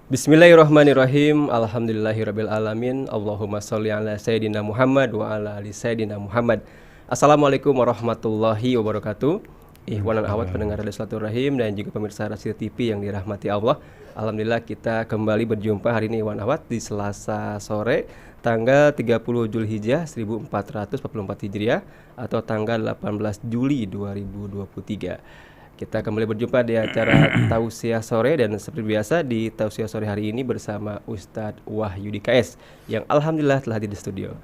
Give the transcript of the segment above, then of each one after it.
Bismillahirrahmanirrahim. Alhamdulillahirabbil alamin. Allahumma sholli ala sayidina Muhammad wa ala ali sayidina Muhammad. Assalamualaikum warahmatullahi wabarakatuh. Ikhwan dan akhwat pendengar Radio Silaturahim dan juga pemirsa Rasil TV yang dirahmati Allah. Alhamdulillah kita kembali berjumpa hari ini Ikhwan Akhwat di Selasa sore tanggal 30 Zulhijjah 1444 Hijriah atau tanggal 18 Juli 2023. Kita kembali berjumpa di acara Tausiah Sore dan seperti biasa di Tausiah Sore hari ini bersama Ustadz Wahyudi KS yang alhamdulillah telah hadir di studio.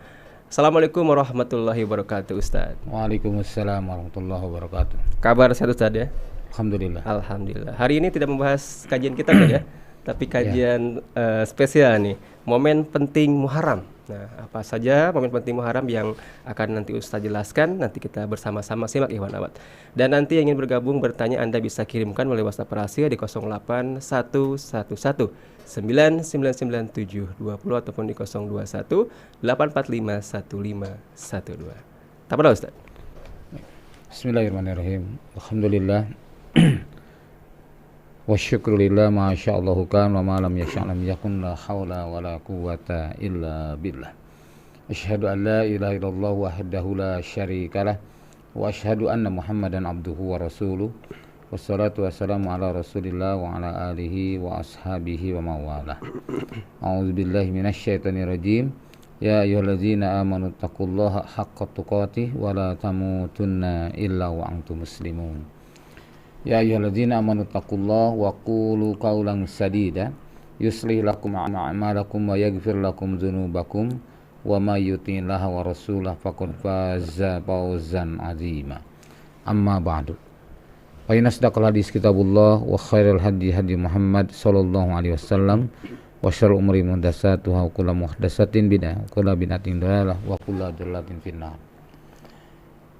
Assalamualaikum warahmatullahi wabarakatuh Ustadz. Waalaikumsalam warahmatullahi wabarakatuh. Kabar sehat Ustadz ya? Alhamdulillah. Alhamdulillah. Hari ini tidak membahas kajian kita ya, tapi kajian spesial nih, momen penting Muharram. Nah, apa saja momen penting Muharram yang akan nanti Ustaz jelaskan, nanti kita bersama-sama simak Ikhwan Akhwat. Dan nanti yang ingin bergabung bertanya Anda bisa kirimkan melalui WhatsApp rahasia di 08111 999720 ataupun di 021 845 1512. Tapada Ustaz. Bismillahirrahmanirrahim. Alhamdulillah. Wa syukrulillah ma sya'allahu kan wa ma lam yasha' lam yakun la haula wa la quwwata illa billah. Asyhadu an la ilaha illallah wahdahu la syarikalah wa asyhadu anna Muhammadan abduhu wa rasuluh. Wassalatu wassalamu ala Rasulillah wa ala alihi wa ashabihi wa mawalah. A'udzu billahi minasyaitonir rajim. Ya ayyuhalladzina amanu taqullaha haqqa tuqatih wa la tamutunna illa wa antum muslimun. Ya ayyuhalladzina amanu taqullaha wa qulu qawlan sadida yuslih lakum a'malakum wa yaghfir lakum dzunubakum wa may yuti'illaha wa rasulahu faqad faza fawzan 'azima. Amma ba'du. Fa inna asdaqal hadis kitabullah wa khairal hadi hadi Muhammad sallallahu alaihi wasallam wa syarrul umuri muhdatsatuha wa kullu muhdatsatin bid'ah wa kullu bid'atin dhalalah wa kullu dhalalatin finnar.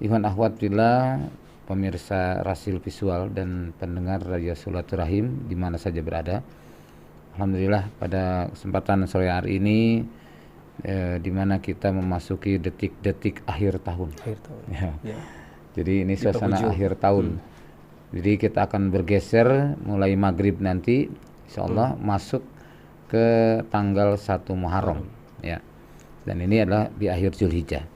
Ikhwan akhwat fillah, pemirsa Rasil Visual dan pendengar Radio Silaturahim di mana saja berada. Alhamdulillah pada kesempatan sore hari ini di mana kita memasuki detik-detik akhir tahun. Ya. Jadi ini suasana akhir tahun. Jadi kita akan bergeser mulai maghrib nanti insyaallah masuk ke tanggal 1 Muharram ya. Dan ini adalah di akhir Zulhijjah.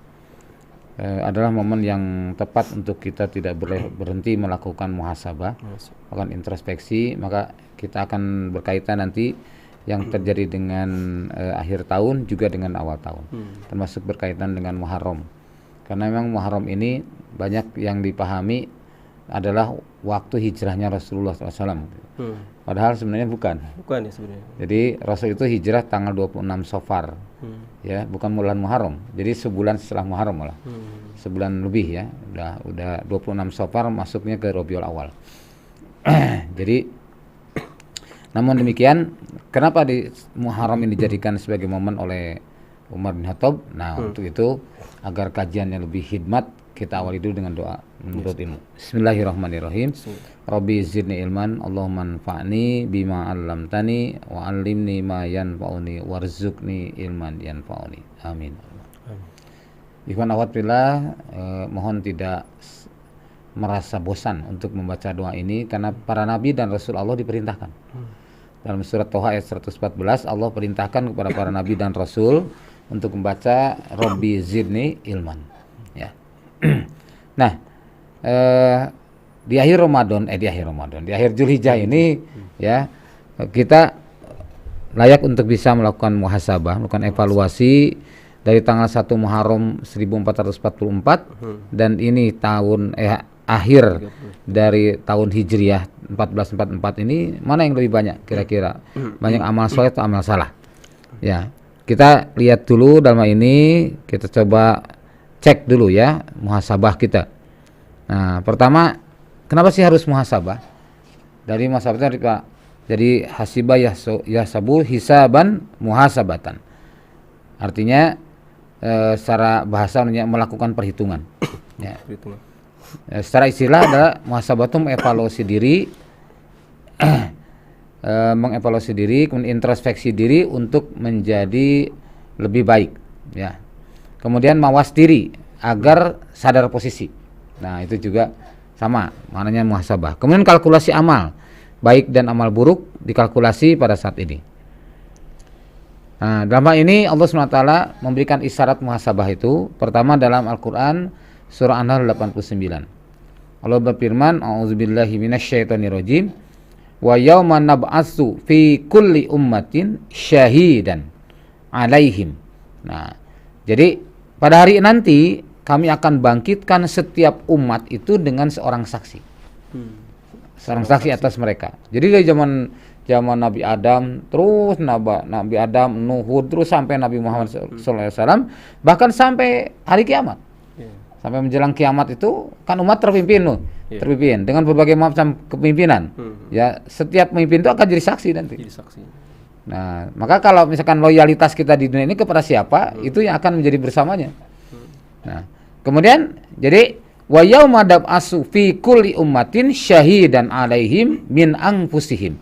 Adalah momen yang tepat untuk kita tidak boleh berhenti melakukan muhasabah, melakukan introspeksi. Maka kita akan berkaitan nanti yang terjadi dengan akhir tahun juga dengan awal tahun, termasuk berkaitan dengan Muharram. Karena memang Muharram ini banyak yang dipahami adalah waktu hijrahnya Rasulullah SAW. Padahal sebenarnya bukan ya sebenarnya. Jadi Rasul itu hijrah tanggal 26 Safar, ya, bukan bulan Muharram. Jadi sebulan setelah Muharram malah, sebulan lebih ya. Udah 26 Safar masuknya ke Rabiul Awal. Jadi, namun demikian, kenapa di Muharram ini dijadikan sebagai momen oleh Umar bin Khattab? Nah, untuk itu agar kajiannya lebih hikmat, kita awali dulu dengan doa menurut ilmu. Bismillahirrahmanirrahim. Rabbi zidni ilman, Allahumma anfa'ni bima 'allamtani wa 'allimni ma yanfa'uni warzuqni ilman yanfa'uni. Amin. Ikhwan akhwat fillah, mohon tidak merasa bosan untuk membaca doa ini karena para nabi dan rasul Allah diperintahkan. Dalam surat Thaha ayat 114 Allah perintahkan kepada para nabi dan rasul untuk membaca Rabbi zidni ilman. Ya. Nah, di akhir Zulhijjah ini ya, kita layak untuk bisa melakukan muhasabah, melakukan evaluasi dari tanggal 1 Muharram 1444 dan ini tahun akhir dari tahun Hijriah 1444 ini, mana yang lebih banyak kira-kira? Banyak amal soleh atau amal salah? Ya, kita lihat dulu dalam ini, kita coba cek dulu ya muhasabah kita. Nah, pertama, kenapa sih harus muhasabah? Dari muhasabah tadi Pak. Jadi hasibah yahsabu hisaban muhasabatan. Artinya secara bahasa melakukan perhitungan. Ya. Secara istilah adalah muhasabah itu mengevaluasi diri, kemudian introspeksi diri untuk menjadi lebih baik. Ya. Kemudian mawas diri agar sadar posisi. Nah, itu juga sama maknanya muhasabah. Kemudian kalkulasi amal baik dan amal buruk dikalkulasi pada saat ini. Nah, dalam hal ini Allah SWT memberikan isyarat muhasabah itu pertama dalam Al-Quran surah An-Nahl 89. Allah berfirman, a'udzubillahi minasyaitonirrajim, wa yauma nab'atsu fi kulli ummatin syahidan alaihim. Nah, jadi pada hari nanti kami akan bangkitkan setiap umat itu dengan seorang saksi. Seorang saksi atas mereka. Jadi dari zaman Nabi Adam, terus Nabi Adam, Nuh, terus sampai Nabi Muhammad SAW, bahkan sampai hari kiamat. Sampai menjelang kiamat itu kan umat terpimpin terpimpin dengan berbagai macam kepemimpinan. Ya, setiap pemimpin itu akan jadi saksi nanti. Nah, maka kalau misalkan loyalitas kita di dunia ini kepada siapa, itu yang akan menjadi bersamanya. Nah, kemudian jadi wa yauma nab'atsu fi kulli ummatin syahidan alaihim min anfusihim.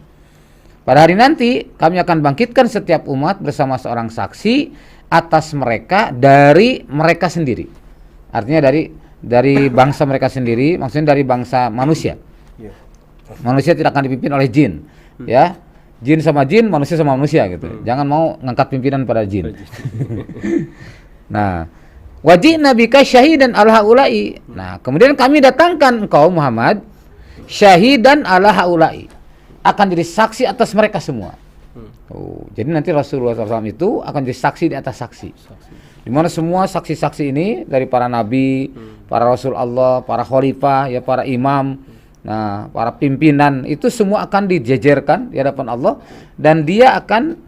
Pada hari nanti kami akan bangkitkan setiap umat bersama seorang saksi atas mereka dari mereka sendiri. Artinya dari bangsa mereka sendiri, maksudnya dari bangsa manusia. Manusia tidak akan dipimpin oleh jin, ya. Jin sama jin, manusia sama manusia gitu. Jangan mau ngangkat pimpinan pada jin. Nah, wajibna bika syahidan ala haula'i. Nah, kemudian kami datangkan engkau Muhammad syahidan ala haula'i. Akan jadi saksi atas mereka semua. Jadi nanti Rasulullah SAW itu akan jadi saksi di atas saksi. Di mana semua saksi-saksi ini dari para nabi, para rasul Allah, para khalifah, ya para imam, nah, para pimpinan itu semua akan dijejerkan di hadapan Allah dan dia akan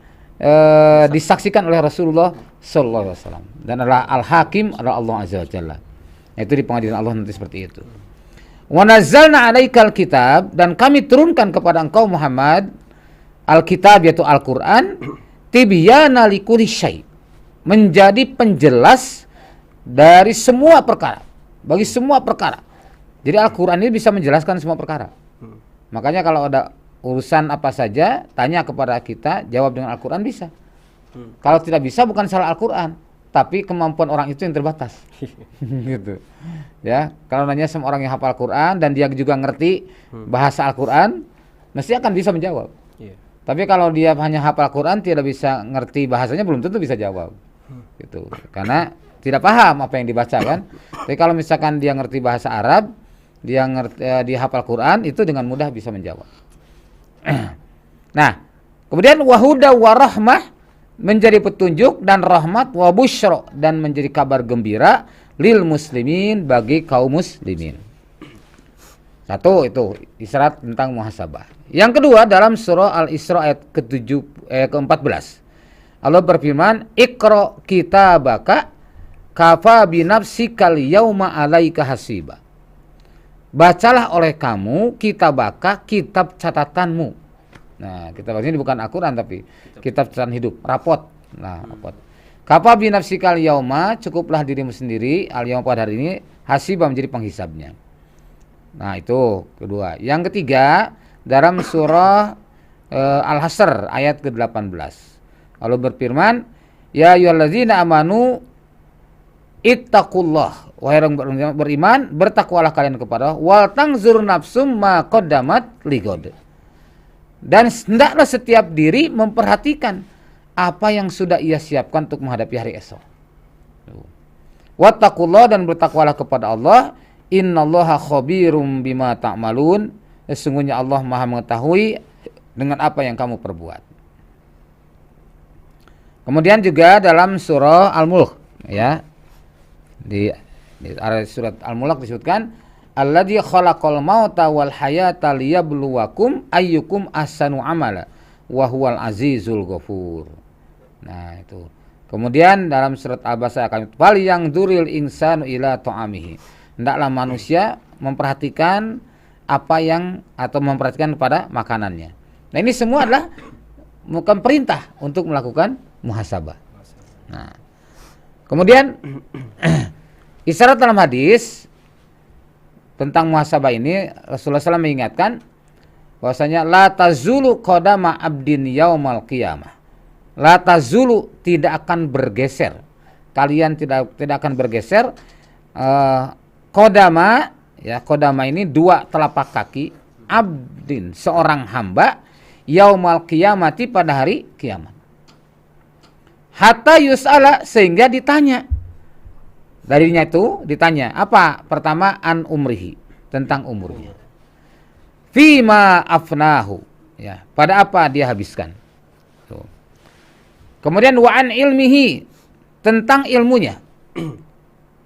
disaksikan oleh Rasulullah sallallahu alaihi wasallam. Dan adalah al-hakim adalah Allah azza wa jalla. Itu di pengadilan Allah nanti seperti itu. Wa nazzalna 'alaikal kitab, dan kami turunkan kepada engkau Muhammad Alkitab yaitu Al-Qur'an, tibyana likulli syai', menjadi penjelas dari semua perkara, bagi semua perkara. Jadi Al-Qur'an ini bisa menjelaskan semua perkara. Makanya kalau ada urusan apa saja, tanya kepada kita, jawab dengan Al-Qur'an bisa. Kalau tidak bisa bukan salah Al-Qur'an, tapi kemampuan orang itu yang terbatas. Gitu. Ya, kalau nanya sama orang yang hafal Al-Qur'an dan dia juga ngerti bahasa Al-Qur'an, mesti akan bisa menjawab. Tapi kalau dia hanya hafal Al-Qur'an tidak bisa ngerti bahasanya, belum tentu bisa jawab. Gitu. Karena tidak paham apa yang dibaca kan. Tapi kalau misalkan dia ngerti bahasa Arab, dia ngerti dia hafal Quran, itu dengan mudah bisa menjawab. Nah, kemudian wahuda warahmah, menjadi petunjuk dan rahmat, wa busyra, dan menjadi kabar gembira lil muslimin, bagi kaum muslimin. Satu itu isyarat tentang muhasabah. Yang kedua dalam surah Al-Isra ayat ke-14. Allah berfirman, "Iqra kitabaka kafa binafsikal yauma 'alaika hasiba." Bacalah oleh kamu kitabaka, kitab catatanmu. Nah, kitab ini bukan Al-Qur'an tapi kitab catatan hidup, rapot. Nah, rapot. Kafa binafsikal yauma, cukuplah dirimu sendiri al-yauma pada hari ini hasiba, menjadi penghisabnya. Nah, itu kedua. Yang ketiga dalam surah Al-Hasr ayat ke-18. Allah berfirman, "Ya ayyuhallazina amanu ittaqullah." Wahai orang beriman, bertakwalah kalian kepada Allah. Wal tanzur nafsum ma qaddamat ligod. Dan hendaklah setiap diri memperhatikan apa yang sudah ia siapkan untuk menghadapi hari esok. Wattaqullah, dan bertakwalah kepada Allah. Innallaha khabirum bima ta'malun. Sesungguhnya Allah Maha mengetahui dengan apa yang kamu perbuat. Kemudian juga dalam surah Al-Mulk, ya. Di surat Al-Mulk disebutkan, alladzi khalaqal mauta wal hayata liyabluwakum ayyukum ahsanu amala wa huwal azizul ghafur. Nah, itu. Kemudian dalam surat Al-Baqarah akan fal yang duril insanu ila ta'amihi. Hendaklah manusia memperhatikan apa yang atau memperhatikan pada makanannya. Nah, ini semua adalah bukan perintah untuk melakukan muhasabah. Nah, kemudian isyarat dalam hadis tentang muhasabah ini, Rasulullah SAW mengingatkan bahwasanya la tazulu qadama abdin yaumal qiyamah. La tazulu, tidak akan bergeser. Kalian tidak akan bergeser qadama, ya, qadama ini dua telapak kaki, abdin, seorang hamba, yaumal qiyamati, pada hari kiamat. hatta yus'ala, sehingga ditanya. Darinya itu ditanya. Apa? Pertama, an umrihi, tentang umurnya. Fima afnahu, ya, pada apa dia habiskan. Tuh. Kemudian wa an ilmihi, tentang ilmunya.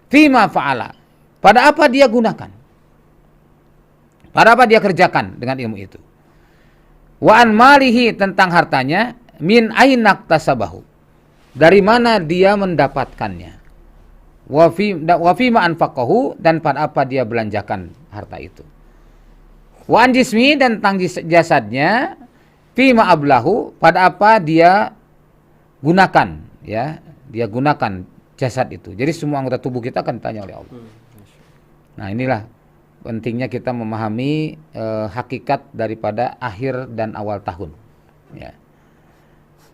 Fima fa'ala, pada apa dia gunakan. Pada apa dia kerjakan dengan ilmu itu. Wa an malihi, tentang hartanya. Min ainak tasabahu, dari mana dia mendapatkannya. Wa fi ma anfaqahu, dan pada apa dia belanjakan harta itu. Wa an jismi, dan tentang jasadnya. Fi ma ablahu, pada apa dia gunakan, ya, dia gunakan jasad itu. Jadi semua anggota tubuh kita akan ditanya oleh Allah. Nah, inilah pentingnya kita memahami hakikat daripada akhir dan awal tahun, ya.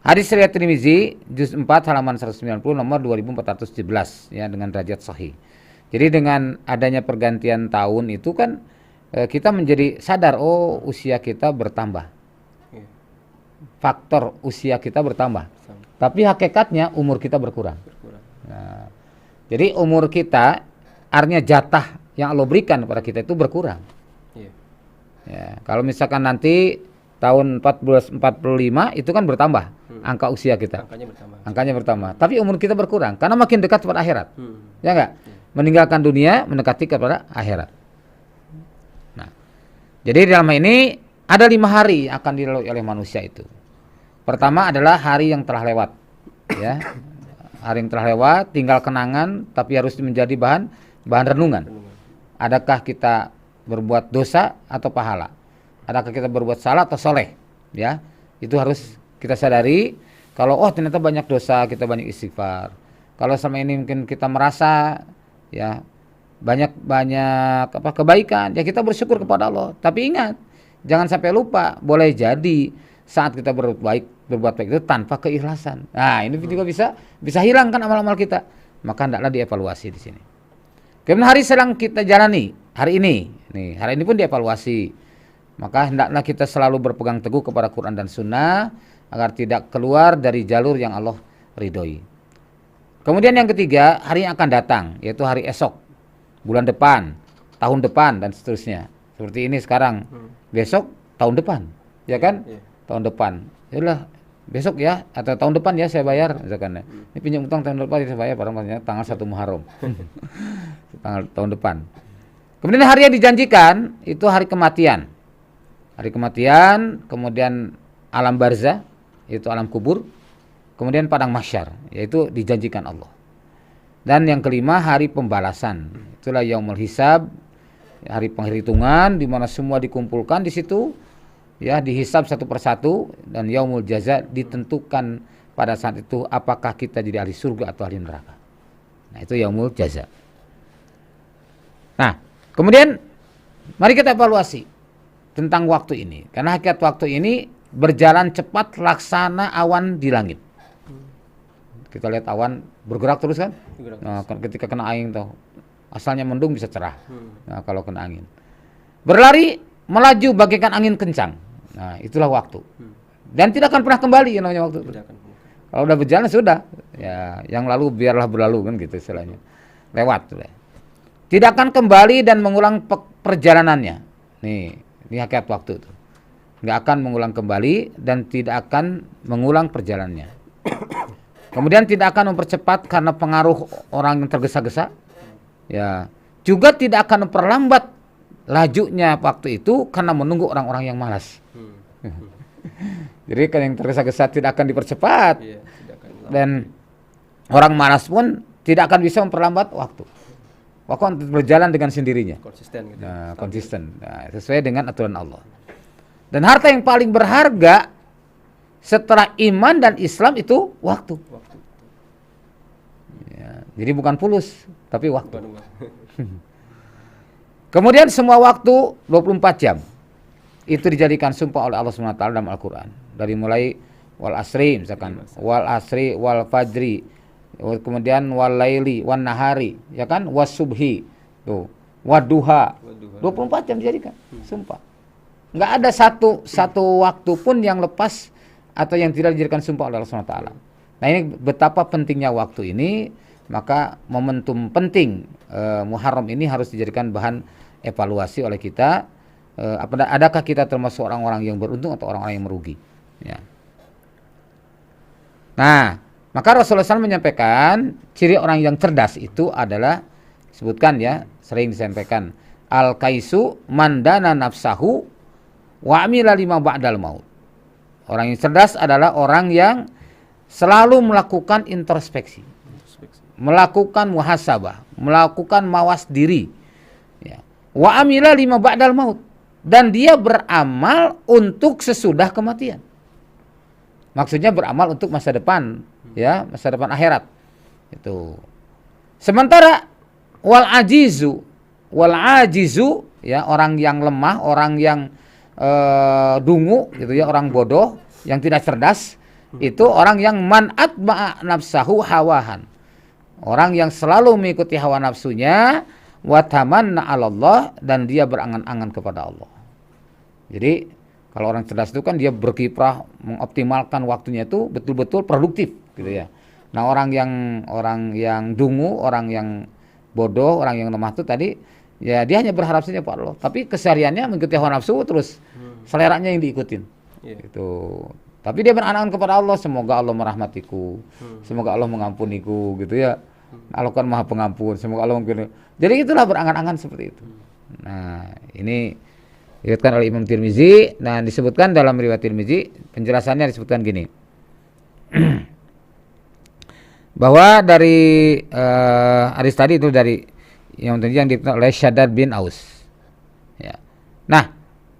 Hadis riwayat Tirmizi juz 4 halaman 190 nomor 2417, ya, dengan derajat sahih. Jadi dengan adanya pergantian tahun itu kan kita menjadi sadar, oh, usia kita bertambah. Faktor usia kita bertambah. Tapi hakikatnya umur kita berkurang. Nah, jadi umur kita, artinya jatah yang Allah berikan kepada kita itu berkurang. Ya, kalau misalkan nanti tahun 1445 itu kan bertambah angka usia kita. Angkanya bertambah. Tapi umur kita berkurang karena makin dekat kepada akhirat. Ya enggak? Meninggalkan dunia mendekati kepada akhirat. Nah, jadi dalam hal ini ada 5 hari yang akan dilalui oleh manusia itu. Pertama adalah hari yang telah lewat, ya. Hari yang telah lewat tinggal kenangan, tapi harus menjadi bahan renungan. Adakah kita berbuat dosa atau pahala? Adakah kita berbuat salah atau soleh? Ya, itu harus kita sadari. Kalau ternyata banyak dosa, kita banyak istighfar. Kalau selama ini mungkin kita merasa, ya, banyak kebaikan, ya kita bersyukur kepada Allah. Tapi ingat, jangan sampai lupa. Boleh jadi saat kita berbuat baik itu tanpa keikhlasan. Nah, ini juga bisa hilangkan amal-amal kita. Maka hendaklah dievaluasi di sini. Kemudian hari sedang kita jalani, hari ini pun dievaluasi. Maka hendaklah kita selalu berpegang teguh kepada Quran dan Sunnah agar tidak keluar dari jalur yang Allah ridhoi. Kemudian yang ketiga, hari yang akan datang, yaitu hari esok, bulan depan, tahun depan, dan seterusnya. Seperti ini sekarang, besok tahun depan, ya kan? Tahun depan, yalah besok ya, atau tahun depan ya saya bayar, misalkan. Ini pinjam utang tahun depan saya bayar, pada tanggal 1 Muharram, tahun depan. Kemudian hari yang dijanjikan itu hari kematian. Hari kematian, kemudian alam barzah, yaitu alam kubur, kemudian padang mahsyar, yaitu dijanjikan Allah. Dan yang kelima, hari pembalasan. Itulah yaumul hisab, hari penghitungan, di mana semua dikumpulkan di situ, ya, dihisab satu persatu, dan yaumul jaza, ditentukan pada saat itu apakah kita jadi ahli surga atau ahli neraka. Nah, itu yaumul jaza. Nah, kemudian mari kita evaluasi tentang waktu ini, karena hakikat waktu ini berjalan cepat laksana awan di langit. Kita lihat awan bergerak terus kan? Nah, ketika kena angin tuh, asalnya mendung bisa cerah. Nah, kalau kena angin, berlari melaju bagaikan angin kencang. Nah, itulah waktu. Dan tidak akan pernah kembali, yang namanya waktu. Kalau udah berjalan sudah, ya, yang lalu biarlah berlalu, kan gitu istilahnya. Lewat sudah. Tidak akan kembali dan mengulang perjalanannya. Ini hakikat waktu itu. Nggak akan mengulang kembali dan tidak akan mengulang perjalanannya. Kemudian tidak akan mempercepat karena pengaruh orang yang tergesa-gesa. Ya, juga tidak akan memperlambat lajunya waktu itu karena menunggu orang-orang yang malas. Jadi kan yang tergesa-gesa tidak akan dipercepat. Dan orang malas pun tidak akan bisa memperlambat waktu. Waktu berjalan dengan sendirinya. Konsisten gitu. Nah, konsisten. Nah, sesuai dengan aturan Allah. Dan harta yang paling berharga setelah iman dan Islam itu waktu. Ya, jadi bukan fulus, tapi waktu. Kemudian semua waktu 24 jam itu dijadikan sumpah oleh Allah SWT dalam Al-Quran. Dari mulai wal asri, misalkan wal asri wal fajri, kemudian wal laili wan nahari, ya kan, was subhi, tuh, waduha, 24 jam dijadikan sumpah. Enggak ada satu waktu pun yang lepas atau yang tidak dijadikan sumpah oleh Allah SWT. Nah, ini betapa pentingnya waktu ini, maka momentum penting Muharram ini harus dijadikan bahan evaluasi oleh kita. Adakah kita termasuk orang-orang yang beruntung atau orang-orang yang merugi? Ya. Nah, maka Rasulullah SAW menyampaikan ciri orang yang cerdas itu adalah, sebutkan ya, sering disampaikan, al-kaisu mandana nafsahu wa amila lima ba'dal maut. Orang yang cerdas adalah orang yang selalu melakukan introspeksi, melakukan muhasabah, melakukan mawas diri, ya. Wa amila lima ba'dal maut, dan dia beramal untuk sesudah kematian. Maksudnya beramal untuk masa depan, ya, masa depan akhirat. Itu. Sementara wal ajizu, ya, orang yang lemah, orang yang dungu, gitu ya, orang bodoh, yang tidak cerdas, itu orang yang man atba'a nafsahu hawahan. Orang yang selalu mengikuti hawa nafsunya, wa tamanna 'ala Allah, dan dia berangan-angan kepada Allah. Jadi kalau orang cerdas itu kan dia berkiprah mengoptimalkan waktunya itu betul-betul produktif, gitu ya. Nah, orang yang dungu, orang yang bodoh, orang yang lemah itu tadi, ya dia hanya berharap saja pada Allah, tapi kesehariannya mengikuti hawa nafsu terus, seleranya yang diikutin. Gitu. Tapi dia berangan-angan kepada Allah, semoga Allah merahmatiku, semoga Allah mengampuniku, gitu ya. Allah kan Maha Pengampun, semoga Allah mengampuni. Jadi itulah berangan-angan seperti itu. Nah, ini diriwayatkan oleh Imam Tirmizi, dan disebutkan dalam riwayat Tirmizi, penjelasannya disebutkan gini. Bahwa dari hadis tadi itu dari yang dikatakan oleh Syaddad bin Aus. Ya. Nah,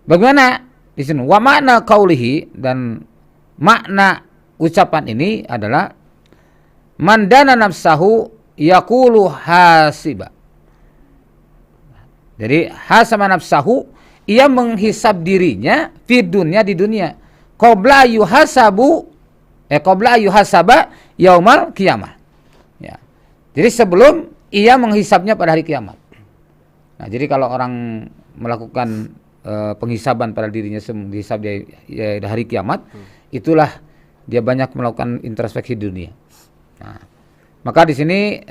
bagaimana di sini? Wa makna qaulihi, dan makna ucapan ini adalah mandana nafsahu yaqulu hasiba. Jadi hasama nafsahu, ia menghisab dirinya di dunia qabla yuhasaba yaumal qiyamah. Ya. Jadi sebelum ia menghisabnya pada hari kiamat. Nah, jadi kalau orang melakukan penghisaban pada dirinya dihisab di hari kiamat, itulah dia banyak melakukan introspeksi dunia. Nah, maka di sini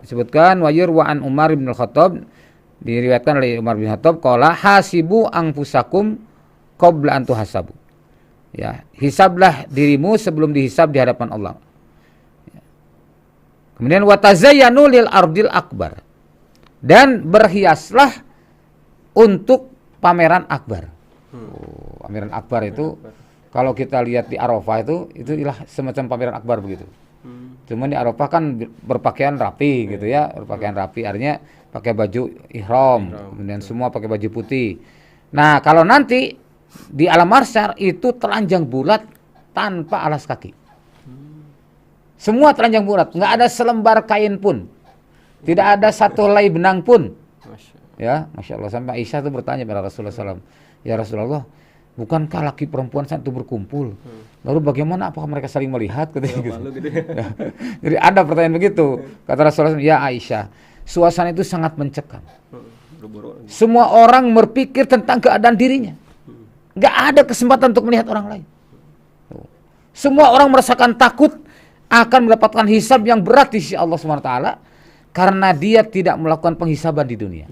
disebutkan wa an Umar bin Al-Khattab, diriwayatkan oleh Umar bin Khattab, qala hasibu anfusakum qabla an tuhasabu. Ya, hisablah dirimu sebelum dihisab di hadapan Allah. Ya. Kemudian wa tazayyanu lil ardil akbar, dan berhiaslah untuk pameran akbar. Pameran akbar itu kalau kita lihat di Arafah itu ialah semacam pameran akbar begitu. Cuman di Arafah kan berpakaian rapi, gitu ya, berpakaian rapi, artinya pakai baju ihram, kemudian semua pakai baju putih. Nah, kalau nanti di alam mahsyar itu telanjang bulat tanpa alas kaki. Semua telanjang bulat, nggak ada selembar kain pun, tidak ada satu helai benang pun. Ya, Masya Allah. Sampai Aisyah itu bertanya pada Rasulullah SAW, ya Rasulullah, bukankah laki perempuan saat itu berkumpul? Lalu bagaimana, apakah mereka saling melihat? Gitu. Ya. Jadi ada pertanyaan begitu. Kata Rasulullah SAW, ya Aisyah, suasana itu sangat mencekam. Semua orang berpikir tentang keadaan dirinya. Gak ada kesempatan untuk melihat orang lain. Semua orang merasakan takut akan mendapatkan hisab yang berat di sisi Allah SWT, karena dia tidak melakukan penghisaban di dunia.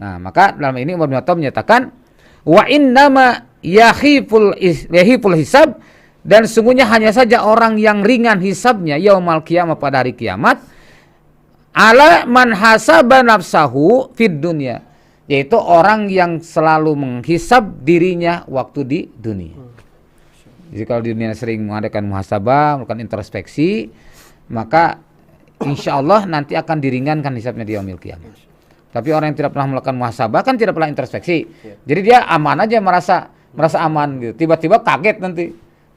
Nah, maka dalam ini Umar bin Khattab menyatakan, wa innama yahiful hisab, dan sungguhnya hanya saja orang yang ringan hisabnya yaumal qiyamah, pada hari kiamat, ala man hasaba nafsahu fid dunya, yaitu orang yang selalu menghisab dirinya waktu di dunia. Jadi kalau di dunia sering mengadakan muhasabah, melakukan introspeksi, maka insya Allah nanti akan diringankan hisabnya di yaumil qiyamah. Tapi orang yang tidak pernah melakukan muhasabah kan tidak pernah introspeksi. Jadi dia aman aja, merasa aman gitu. Tiba-tiba kaget nanti.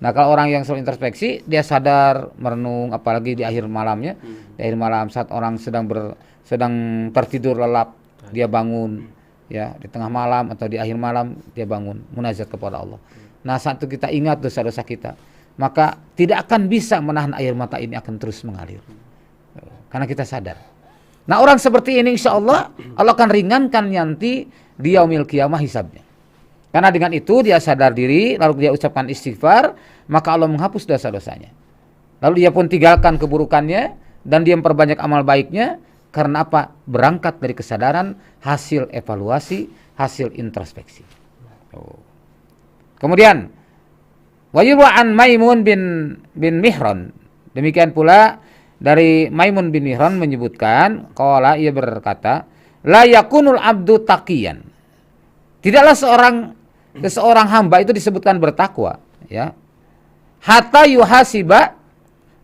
Nah, kalau orang yang selalu introspeksi, dia sadar, merenung, apalagi di akhir malamnya. Di akhir malam saat orang sedang tertidur lelap, dia bangun, ya, di tengah malam atau di akhir malam dia bangun, munajat kepada Allah. Nah, saat itu kita ingat dosa-dosa kita, maka tidak akan bisa menahan air mata ini akan terus mengalir. Karena kita sadar. Nah, orang seperti ini insya Allah akan ringankan nanti di yaumil qiyamah hisabnya. Karena dengan itu dia sadar diri, lalu dia ucapkan istighfar, maka Allah menghapus dosa-dosanya. Lalu dia pun tinggalkan keburukannya dan dia memperbanyak amal baiknya. Karena apa? Berangkat dari kesadaran, hasil evaluasi, hasil introspeksi. Kemudian wa yurwa an Maimun bin Mihran. Demikian pula dari Maimun bin Mihran menyebutkan, qala, ia berkata, la yakunul abdu taqiyan. Tidaklah seorang hamba itu disebutkan bertakwa, ya. Hatta yuhasiba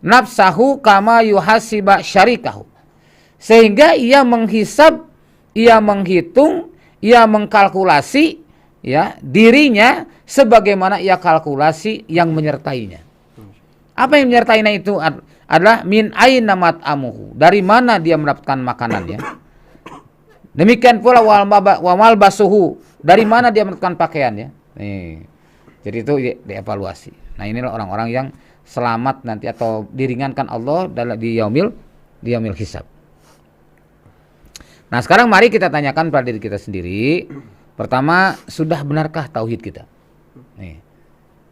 nafsahu kama yuhasiba syarikahu. Sehingga ia menghisab, ia menghitung, ia mengkalkulasi, ya, dirinya sebagaimana ia kalkulasi yang menyertainya. Apa yang menyertainya itu adalah min aina mat'amuhu, dari mana dia mendapatkan makanannya. Demikian pula wa malbasuhu, dari mana dia mendapatkan pakaiannya. Nih. Jadi itu dievaluasi. Nah, inilah orang-orang yang selamat nanti atau diringankan Allah di yaumil hisab. Nah, sekarang mari kita tanyakan pada diri kita sendiri. Pertama, sudah benarkah tauhid kita? Nih.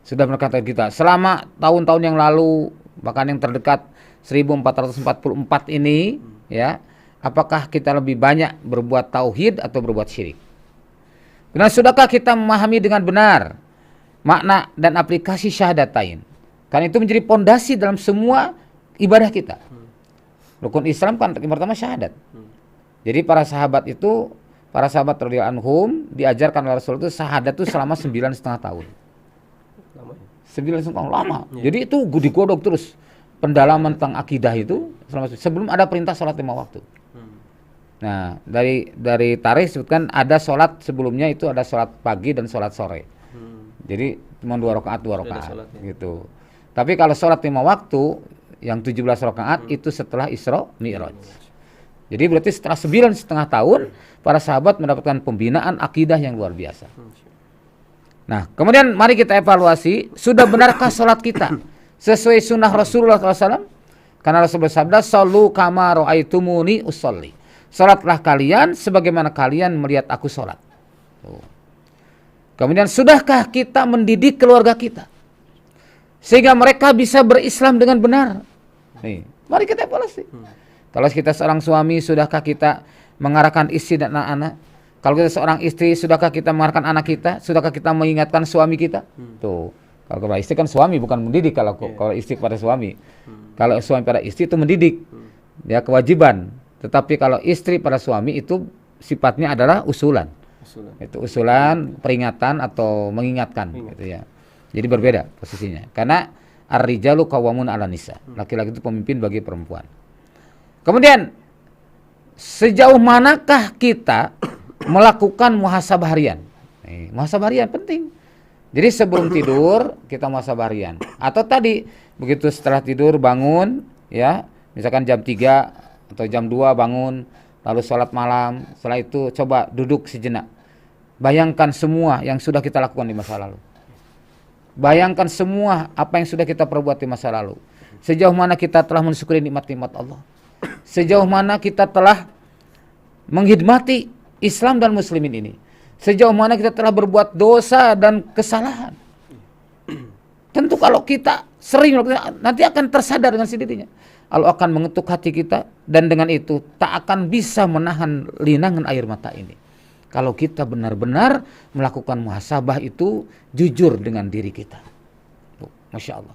Sudah benarkah tauhid kita? Selama tahun-tahun yang lalu, bahkan yang terdekat 1444 ini, ya, apakah kita lebih banyak berbuat tauhid atau berbuat syirik? Karena sudahkah kita memahami dengan benar makna dan aplikasi syahadatain? Karena itu menjadi pondasi dalam semua ibadah kita. Rukun Islam kan yang pertama syahadat. Jadi para sahabat radhiyallahu anhum diajarkan oleh Rasul itu syahadat itu selama 9,5 tahun. 9,5 tahun lama. Jadi itu digodok terus pendalaman tentang akidah itu sebelum ada perintah sholat 5 waktu. Nah, dari tarikh disebutkan ada sholat sebelumnya itu ada sholat pagi dan sholat sore. Jadi cuma 2 rakaat gitu. Tapi kalau sholat 5 waktu yang 17 rakaat itu setelah Isra Mi'raj. Jadi berarti setelah 9,5 tahun para sahabat mendapatkan pembinaan akidah yang luar biasa. Nah, kemudian mari kita evaluasi, sudah benarkah sholat kita sesuai sunnah Rasulullah SAW? Karena Rasulullah bersabda, "Shallu kama ra'aitumuni usolli." Sholatlah kalian sebagaimana kalian melihat aku sholat. Kemudian sudahkah kita mendidik keluarga kita sehingga mereka bisa berislam dengan benar? Nih, mari kita evaluasi. Kalau kita seorang suami, sudahkah kita mengarahkan istri dan anak-anak? Kalau kita seorang istri, sudahkah kita mengarahkan anak kita? Sudahkah kita mengingatkan suami kita? Tuh, kalau kepada istri kan suami bukan mendidik. Kalau istri kepada suami, kalau suami pada istri itu mendidik, ya kewajiban. Tetapi kalau istri pada suami itu sifatnya adalah usulan. Itu usulan, peringatan atau mengingatkan, gitu ya. Jadi berbeda posisinya. Karena ar-rijalu qawwamun 'alan nisa. Laki-laki itu pemimpin bagi perempuan. Kemudian sejauh manakah kita melakukan muhasabah harian? Muhasabah harian penting. Jadi sebelum tidur kita muhasabah harian. Atau tadi begitu setelah tidur bangun, ya, misalkan jam 3 atau jam 2 bangun, lalu sholat malam, setelah itu coba duduk sejenak. Bayangkan semua yang sudah kita lakukan di masa lalu. Bayangkan semua apa yang sudah kita perbuat di masa lalu. Sejauh mana kita telah mensyukuri nikmat-nikmat Allah. Sejauh mana kita telah menghidmati Islam dan muslimin ini. Sejauh mana kita telah berbuat dosa dan kesalahan. Tentu kalau kita sering, nanti akan tersadar dengan sendirinya. Allah akan mengetuk hati kita dan dengan itu tak akan bisa menahan linangan air mata ini. Kalau kita benar-benar melakukan muhasabah itu jujur dengan diri kita. Masya Allah.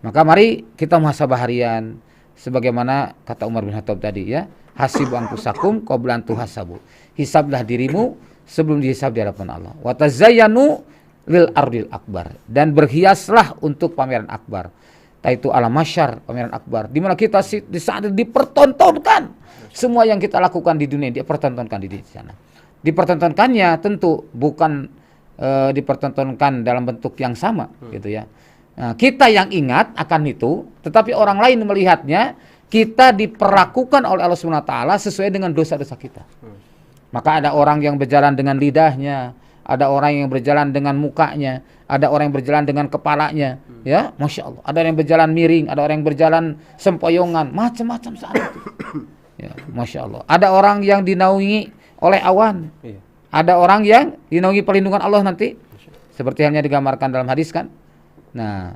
Maka mari kita muhasabah harian. Sebagaimana kata Umar bin Khattab tadi, ya, hasibu anfusakum qabla an tuhasabu. Hisablah dirimu sebelum dihisab di hadapan Allah. Wa tazayyanu lil ardil akbar, dan berhiaslah untuk pameran akbar. Yaitu alam mahsyar, pameran akbar, di mana kita di saat dipertontonkan semua yang kita lakukan di dunia, dipertontonkan di sana. Dipertontonkannya tentu bukan dipertontonkan dalam bentuk yang sama, gitu ya. Nah, kita yang ingat akan itu, tetapi orang lain melihatnya kita diperlakukan oleh Allah Subhanahu wa taala sesuai dengan dosa-dosa kita. Maka ada orang yang berjalan dengan lidahnya, ada orang yang berjalan dengan mukanya, ada orang yang berjalan dengan kepalanya, ya, Masya Allah. Ada yang berjalan miring, ada orang yang berjalan sempoyongan, macam-macam saat itu. Ya, Masya Allah. Ada orang yang dinaungi oleh awan, ada orang yang dinaungi perlindungan Allah nanti, seperti halnya digambarkan dalam hadis kan. Nah,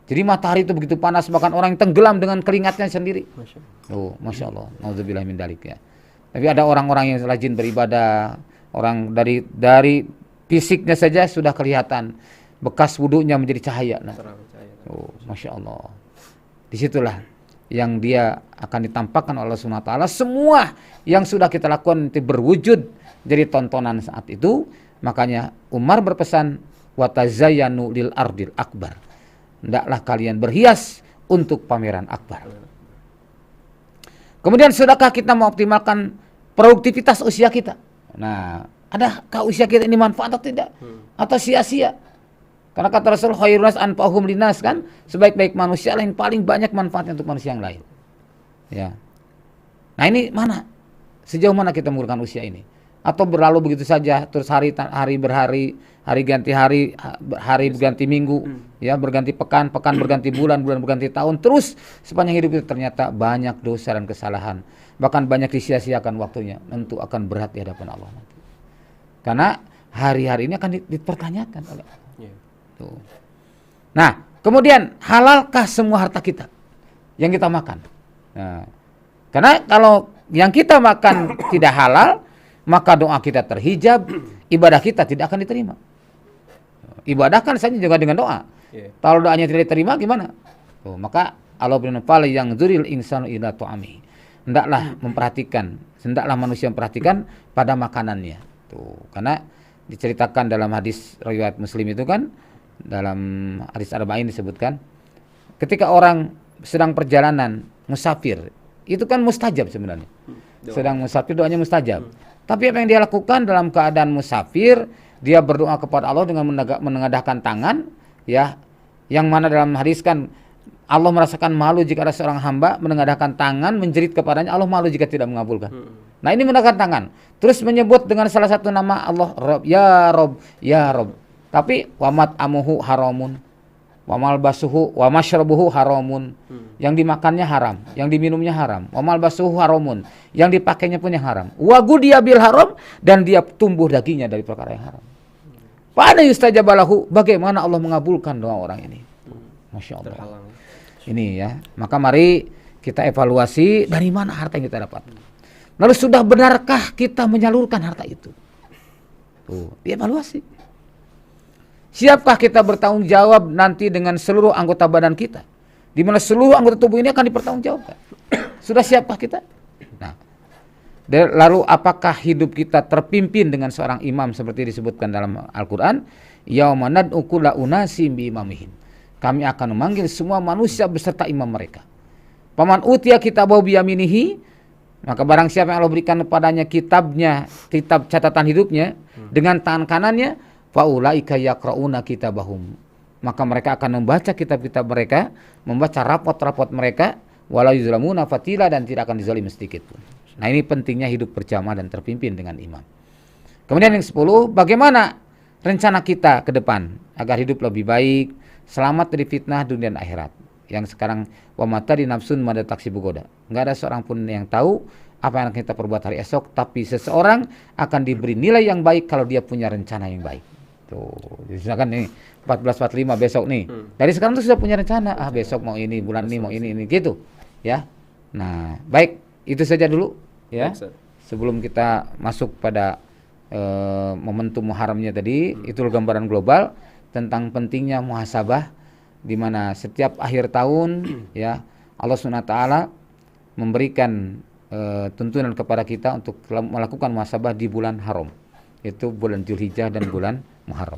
Jadi matahari itu begitu panas, bahkan orang yang tenggelam dengan keringatnya sendiri. Masya Allah. Oh, Masya Allah. Nauzubillah min dalik ya. Tapi ada orang-orang yang rajin beribadah, orang dari fisiknya saja sudah kelihatan bekas wudunya menjadi cahaya. Nah. Terang cahaya. Oh, Masya Allah. Disitulah yang dia akan ditampakkan oleh Allah SWT. Semua yang sudah kita lakukan itu berwujud jadi tontonan saat itu. Makanya Umar berpesan, watazayyanu lil ardil akbar. Hendaklah kalian berhias untuk pameran akbar. Kemudian sudahkah kita mengoptimalkan produktivitas usia kita? Nah, adakah usia kita ini manfaat atau tidak? Atau sia-sia? Karena kata Rasul, khairun nas anfa'uhum linnas, kan, sebaik-baik manusia yang paling banyak manfaatnya untuk manusia yang lain. Ya. Nah, ini mana? Sejauh mana kita menggunakan usia ini? Atau berlalu begitu saja, terus hari berhari, hari ganti hari, hari berganti minggu, ya, berganti pekan, pekan berganti bulan, bulan berganti tahun, terus sepanjang hidup itu ternyata banyak dosa dan kesalahan, bahkan banyak disia-siakan waktunya, tentu akan berat di hadapan Allah nanti. Karena hari-hari ini akan dipertanyakan oleh Allah. Tuh. Nah, kemudian halalkah semua harta kita yang kita makan? Nah, karena kalau yang kita makan tidak halal, maka doa kita terhijab, ibadah kita tidak akan diterima. Ibadah kan saja juga dengan doa. Kalau doanya tidak diterima gimana? Tuh, maka Allah berfirman, yang zuril insanu ila tu'ami. Hendaklah memperhatikan, hendaklah manusia memperhatikan pada makanannya. Tuh, karena diceritakan dalam hadis riwayat Muslim itu kan, dalam hadis Arba'in disebutkan, ketika orang sedang perjalanan musafir, itu kan mustajab sebenarnya. Sedang musafir doanya mustajab. Tapi apa yang dia lakukan dalam keadaan musafir, dia berdoa kepada Allah dengan menengadahkan tangan, ya, yang mana dalam hadis kan Allah merasakan malu jika ada seorang hamba menengadahkan tangan menjerit kepadanya, Allah malu jika tidak mengabulkan. Nah, ini menengadahkan tangan, terus menyebut dengan salah satu nama Allah, Rob, ya Rob, ya Rob. Tapi wamat amuhu haramun, wamal basuhu, wamashrabuhu haramun. Yang dimakannya haram, yang diminumnya haram. Wamal basuhu haramun, yang dipakainya pun yang haram. Wagudiya bil haram, dan dia tumbuh dagingnya dari perkara yang haram. Pada yustajabalahu, bagaimana Allah mengabulkan doa orang ini? Masya Allah. Terhalang. Ini ya, maka mari kita evaluasi dari mana harta yang kita dapat. Lalu sudah benarkah kita menyalurkan harta itu? Tuh, dievaluasi. Siapkah kita bertanggung jawab nanti dengan seluruh anggota badan kita? Di mana seluruh anggota tubuh ini akan dipertanggungjawabkan. Sudah siapkah kita? Nah, lalu apakah hidup kita terpimpin dengan seorang imam seperti disebutkan dalam Al-Quran? Yauma nad'u kulla unasim bi imamihim. Kami akan memanggil semua manusia beserta imam mereka. Paman utiya kitabahu biyaminihi, maka barang siapa yang Allah berikan kepadanya kitabnya, kitab catatan hidupnya dengan tangan kanannya, faulaika yaqrauna kitabahum, maka mereka akan membaca kitab-kitab mereka, membaca rapot-rapot mereka, wala yuzlamuna fatila, dan tidak akan dizalimi sedikit pun. Nah, ini pentingnya hidup berjamaah dan terpimpin dengan imam. Kemudian yang 10, bagaimana rencana kita ke depan agar hidup lebih baik, selamat dari fitnah dunia dan akhirat. Yang sekarang wa mata di nafsun mada taksibu goda. Enggak ada seorang pun yang tahu apa yang akan kita perbuat hari esok, tapi seseorang akan diberi nilai yang baik kalau dia punya rencana yang baik. Tuh, misalkan nih 1445 besok nih. Dari sekarang tuh sudah punya rencana, besok mau ini, bulan ini mau ini gitu, ya. Nah, baik, itu saja dulu ya. Sebelum kita masuk pada momentum Muharramnya tadi, itu gambaran global tentang pentingnya muhasabah, di mana setiap akhir tahun ya Allah SWT memberikan tuntunan kepada kita untuk melakukan muhasabah di bulan haram, itu bulan Dzulhijjah dan bulan Muharram.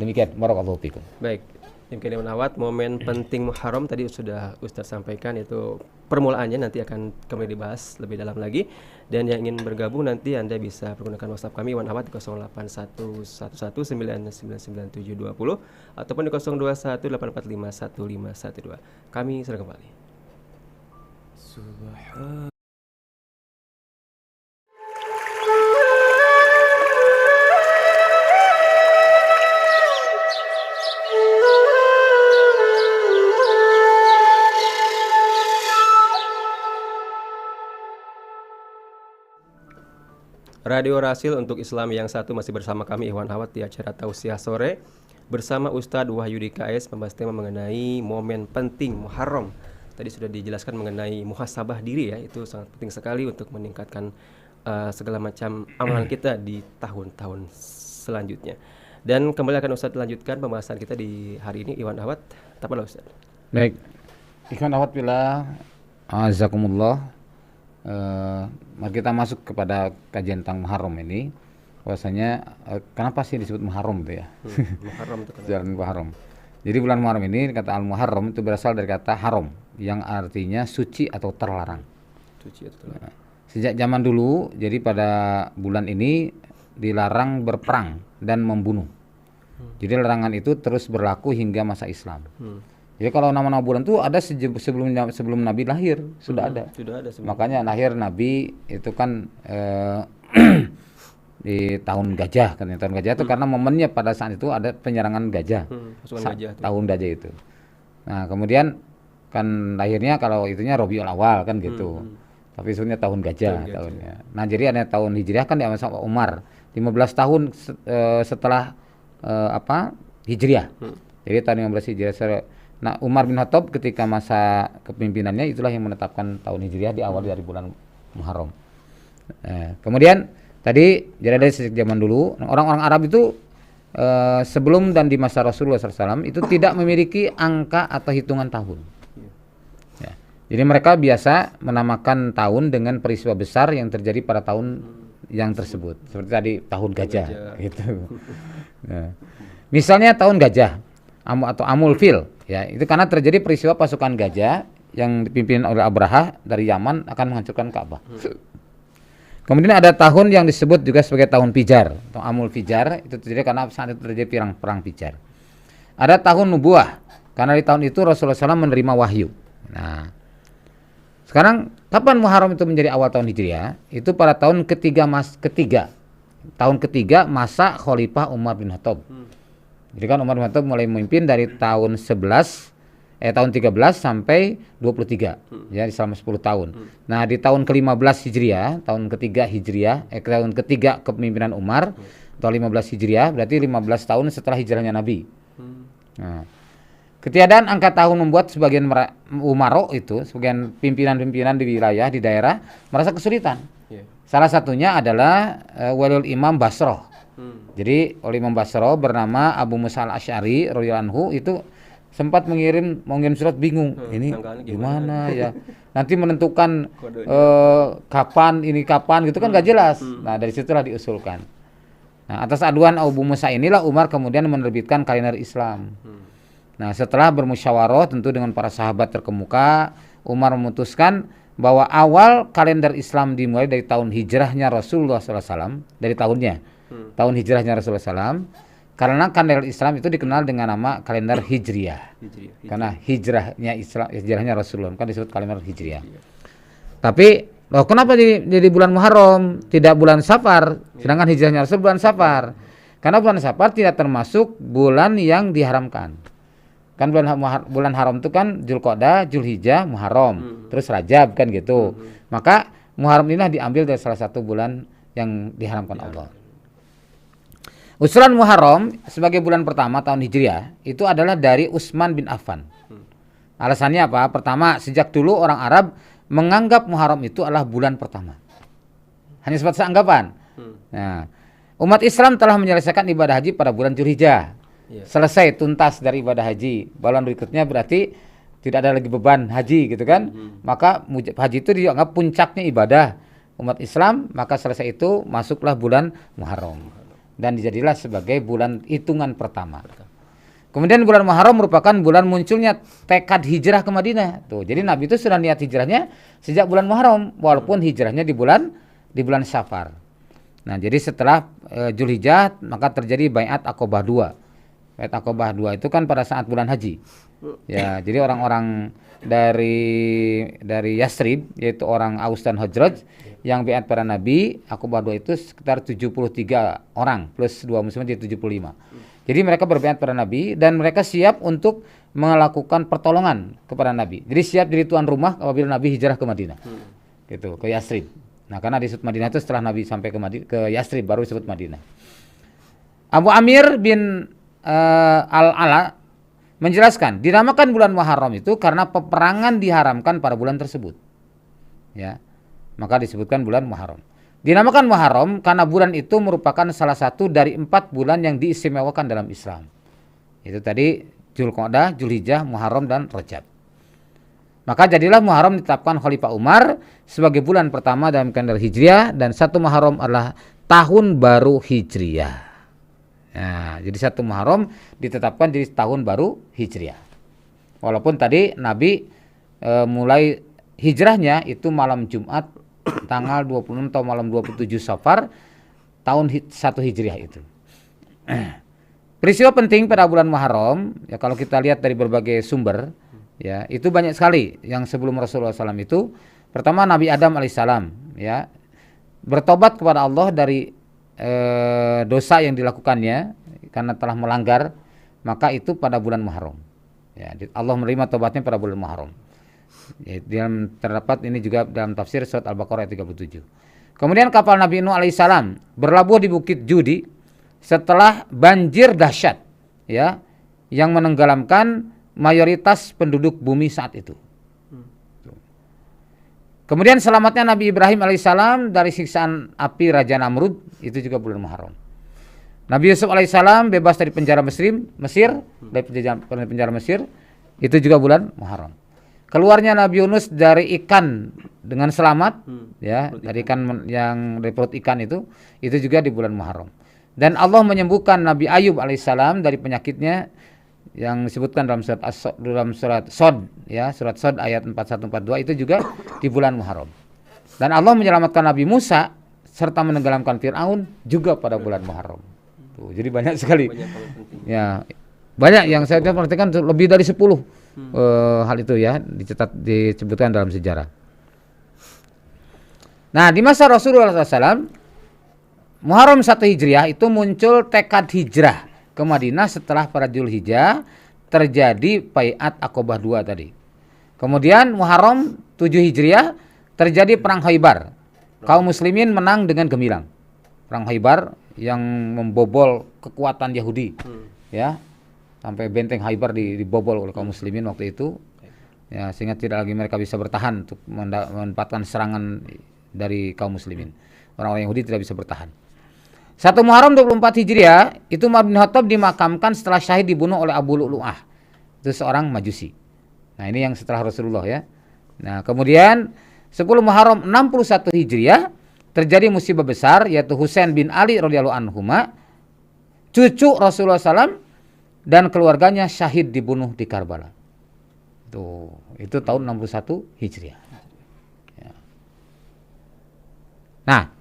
Demikian, barakallahu fikum. Baik, Imkan Menawat, momen penting Muharram tadi sudah Ustaz sampaikan, itu permulaannya nanti akan kembali dibahas lebih dalam lagi. Dan yang ingin bergabung nanti Anda bisa menggunakan WhatsApp kami Wanawat di 081119999720 ataupun di 0218451512. Kami segera kembali. Subhan Radio Rasil untuk Islam yang satu masih bersama kami Ikhwan Ahwat di acara Tausiah Sore. bersama Ustadz Wahyudi KS membahas tema mengenai momen penting Muharram. Tadi sudah dijelaskan mengenai muhasabah diri ya, itu sangat penting sekali untuk meningkatkan segala macam amalan kita di tahun-tahun selanjutnya. Dan kembali akan Ustadz lanjutkan pembahasan kita di hari ini. Iwan Ahwat, tafadhol Ustadz. Baik, ikhwan akhwat fillah, azakumullah. Mari kita masuk kepada kajian tentang Muharram ini. Bahwasanya kenapa sih disebut Muharram itu ya? Muharram itu kenapa? Jalan Muharram. Jadi bulan Muharram ini, kata Al-Muharram itu berasal dari kata haram yang artinya suci atau terlarang. Suci atau terlarang. Sejak zaman dulu, jadi pada bulan ini dilarang berperang dan membunuh. Jadi larangan itu terus berlaku hingga masa Islam. Jadi kalau nama-nama bulan itu ada sebelum Nabi lahir sudah ada. Sudah ada sebelum. Makanya lahir Nabi itu kan di tahun gajah kan. Tahun gajah itu karena momennya pada saat itu ada penyerangan gajah. Tahun gajah itu. Nah, kemudian kan lahirnya kalau itunya Rabiul Awal kan gitu. Tapi sebenarnya tahun gajah tahunnya. Nah, jadi ada tahun Hijriah kan di masa Umar 15 tahun setelah Hijriah. Jadi tahun 15 Hijriah. Nah, Umar bin Khattab ketika masa kepemimpinannya itulah yang menetapkan tahun Hijriah di awal dari bulan Muharram. Kemudian tadi jadi dari sejak zaman dulu orang-orang Arab itu sebelum dan di masa Rasulullah SAW itu tidak memiliki angka atau hitungan tahun. Ya. Jadi mereka biasa menamakan tahun dengan peristiwa besar yang terjadi pada tahun yang tersebut. Seperti tadi tahun gajah. Gitu. Nah. Misalnya tahun gajah atau Amul Fil, ya itu karena terjadi peristiwa pasukan gajah yang dipimpin oleh Abraha dari Yaman akan menghancurkan Ka'bah. Kemudian ada tahun yang disebut juga sebagai tahun Pijar atau Amul Fijar, itu terjadi karena saat itu terjadi perang Pijar. Ada tahun Nubuah, karena di tahun itu Rasulullah SAW menerima wahyu. Nah, sekarang kapan Muharram itu menjadi awal tahun Hijriah? Itu pada tahun ketiga tahun ketiga masa Khalifah Umar bin Khattab. Jadi kan Umar bin Khattab mulai memimpin dari tahun 13 sampai 23, ya selama 10 tahun. Nah, di tahun ke-15 Hijriah, tahun ketiga Hijriah, tahun ketiga kepemimpinan Umar, tahun 15 Hijriah, berarti 15 tahun setelah hijrahnya Nabi. Nah, ketiadaan angka tahun membuat sebagian umaro itu, sebagian pimpinan-pimpinan di wilayah, di daerah, merasa kesulitan. Salah satunya adalah Walil Imam Basroh. Jadi, oleh Imam Basroh bernama Abu Musa al-Asy'ari radhiyallahu anhu itu sempat mengirim surat bingung ini gimana ya nanti menentukan kapan gitu kan gak jelas. Nah, dari situlah diusulkan. Nah, atas aduan Abu Musa inilah Umar kemudian menerbitkan kalender Islam. Nah, setelah bermusyawarah tentu dengan para sahabat terkemuka, Umar memutuskan bahwa awal kalender Islam dimulai dari tahun hijrahnya Rasulullah SAW, dari tahun hijrahnya Rasulullah SAW. Karena kalender Islam itu dikenal dengan nama kalender Hijriah. Karena hijrahnya Rasulullah kan disebut kalender Hijriah. Tapi kenapa jadi bulan Muharram, tidak bulan Safar, sedangkan hijrahnya Rasul bulan Safar? Karena bulan Safar tidak termasuk bulan yang diharamkan. Kan bulan haram itu kan Dzulqa'dah, Dzulhijjah, Muharram, terus Rajab kan gitu. Maka Muharram inilah diambil dari salah satu bulan yang diharamkan Allah. Usulan Muharram sebagai bulan pertama tahun Hijriah itu adalah dari Utsman bin Affan. Alasannya apa? Pertama, sejak dulu orang Arab menganggap Muharram itu adalah bulan pertama. Hanya sebatas anggapan. Nah, umat Islam telah menyelesaikan ibadah haji pada bulan Dzulhijjah. Selesai tuntas dari ibadah haji. Bulan berikutnya berarti tidak ada lagi beban haji gitu kan. Maka haji itu dianggap puncaknya ibadah umat Islam, maka selesai itu masuklah bulan Muharram. Dan dijadilah sebagai bulan hitungan pertama. Kemudian bulan Muharram merupakan bulan munculnya tekad hijrah ke Madinah. Tuh, jadi Nabi itu sudah niat hijrahnya sejak bulan Muharram, walaupun hijrahnya di bulan Safar. Nah, jadi setelah Dzulhijjah maka terjadi Bai'at Aqabah 2. Bai'at Aqabah 2 itu kan pada saat bulan haji. Ya, jadi orang-orang dari Yasrib, yaitu orang Aus dan Khazraj yang bai'at para Nabi, Aqabah 2 itu sekitar 73 orang plus 2 muslim jadi 75. Jadi mereka berbaiat pada Nabi dan mereka siap untuk melakukan pertolongan kepada Nabi. Jadi siap jadi tuan rumah apabila Nabi hijrah ke Madinah. Gitu, ke Yasrib. Nah, karena disebut Madinah itu setelah Nabi sampai ke Yasrib baru disebut Madinah. Abu Amir bin Al-Ala menjelaskan dinamakan bulan Muharram itu karena peperangan diharamkan pada bulan tersebut. Ya. Maka disebutkan bulan Muharram. Dinamakan Muharram karena bulan itu merupakan salah satu dari 4 bulan yang diistimewakan dalam Islam. Itu tadi Dzulqa'dah, Dzulhijjah, Muharram dan Rajab. Maka jadilah Muharram ditetapkan Khalifah Umar sebagai bulan pertama dalam kalender Hijriah dan 1 Muharram adalah tahun baru Hijriah. Nah, jadi 1 Muharram ditetapkan jadi tahun baru Hijriah. Walaupun tadi Nabi mulai hijrahnya itu malam Jumat tanggal 26 atau malam 27 Safar tahun 1 Hijriah itu. Peristiwa penting pada bulan Muharram ya kalau kita lihat dari berbagai sumber ya itu banyak sekali yang sebelum Rasulullah SAW itu. Pertama Nabi Adam alaihissalam ya bertobat kepada Allah dari dosa yang dilakukannya karena telah melanggar, maka itu pada bulan Muharram. Ya, Allah menerima tobatnya pada bulan Muharram. Ya, terdapat ini juga dalam tafsir surat Al-Baqarah ayat 37. Kemudian kapal Nabi Nuh alaihissalam berlabuh di Bukit Judi setelah banjir dahsyat ya yang menenggelamkan mayoritas penduduk bumi saat itu. Kemudian selamatnya Nabi Ibrahim alaihissalam dari siksaan api Raja Namrud itu juga bulan Muharram. Nabi Yusuf alaihissalam bebas dari penjara Mesir dari penjara Mesir itu juga bulan Muharram. Keluarnya Nabi Yunus dari ikan dengan selamat ya dari ikan yang dari perut ikan itu juga di bulan Muharram. Dan Allah menyembuhkan Nabi Ayub alaihissalam dari penyakitnya yang disebutkan dalam surat Shad ya, surat Shad ayat 4142 itu juga di bulan Muharram. Dan Allah menyelamatkan Nabi Musa serta menenggelamkan Firaun juga pada bulan Muharram. Tuh, jadi banyak sekali. Ya, banyak yang saya perhatikan lebih dari 10 hal itu ya disebutkan dalam sejarah. Nah, di masa Rasulullah SAW Muharram 1 Hijriah itu muncul tekad hijrah ke Madinah setelah pada Dzulhijjah terjadi Bai'at Aqabah 2 tadi. Kemudian Muharram 7 Hijriah terjadi perang Khaybar. Kaum muslimin menang dengan gemilang. Perang Khaybar yang membobol kekuatan Yahudi. Ya. Sampai benteng Khaybar dibobol oleh kaum muslimin waktu itu. Ya, sehingga tidak lagi mereka bisa bertahan untuk mendapatkan serangan dari kaum muslimin. Orang-orang Yahudi tidak bisa bertahan. 1 Muharram 24 Hijriah itu Umar bin Khattab dimakamkan setelah syahid dibunuh oleh Abu Lu'lu'ah. Itu seorang Majusi. Nah, ini yang setelah Rasulullah ya. Nah, kemudian 10 Muharram 61 Hijriah terjadi musibah besar yaitu Husain bin Ali radhiyallahu anhuma, cucu Rasulullah SAW dan keluarganya syahid dibunuh di Karbala. Itu tahun 61 Hijriah. Ya. Nah,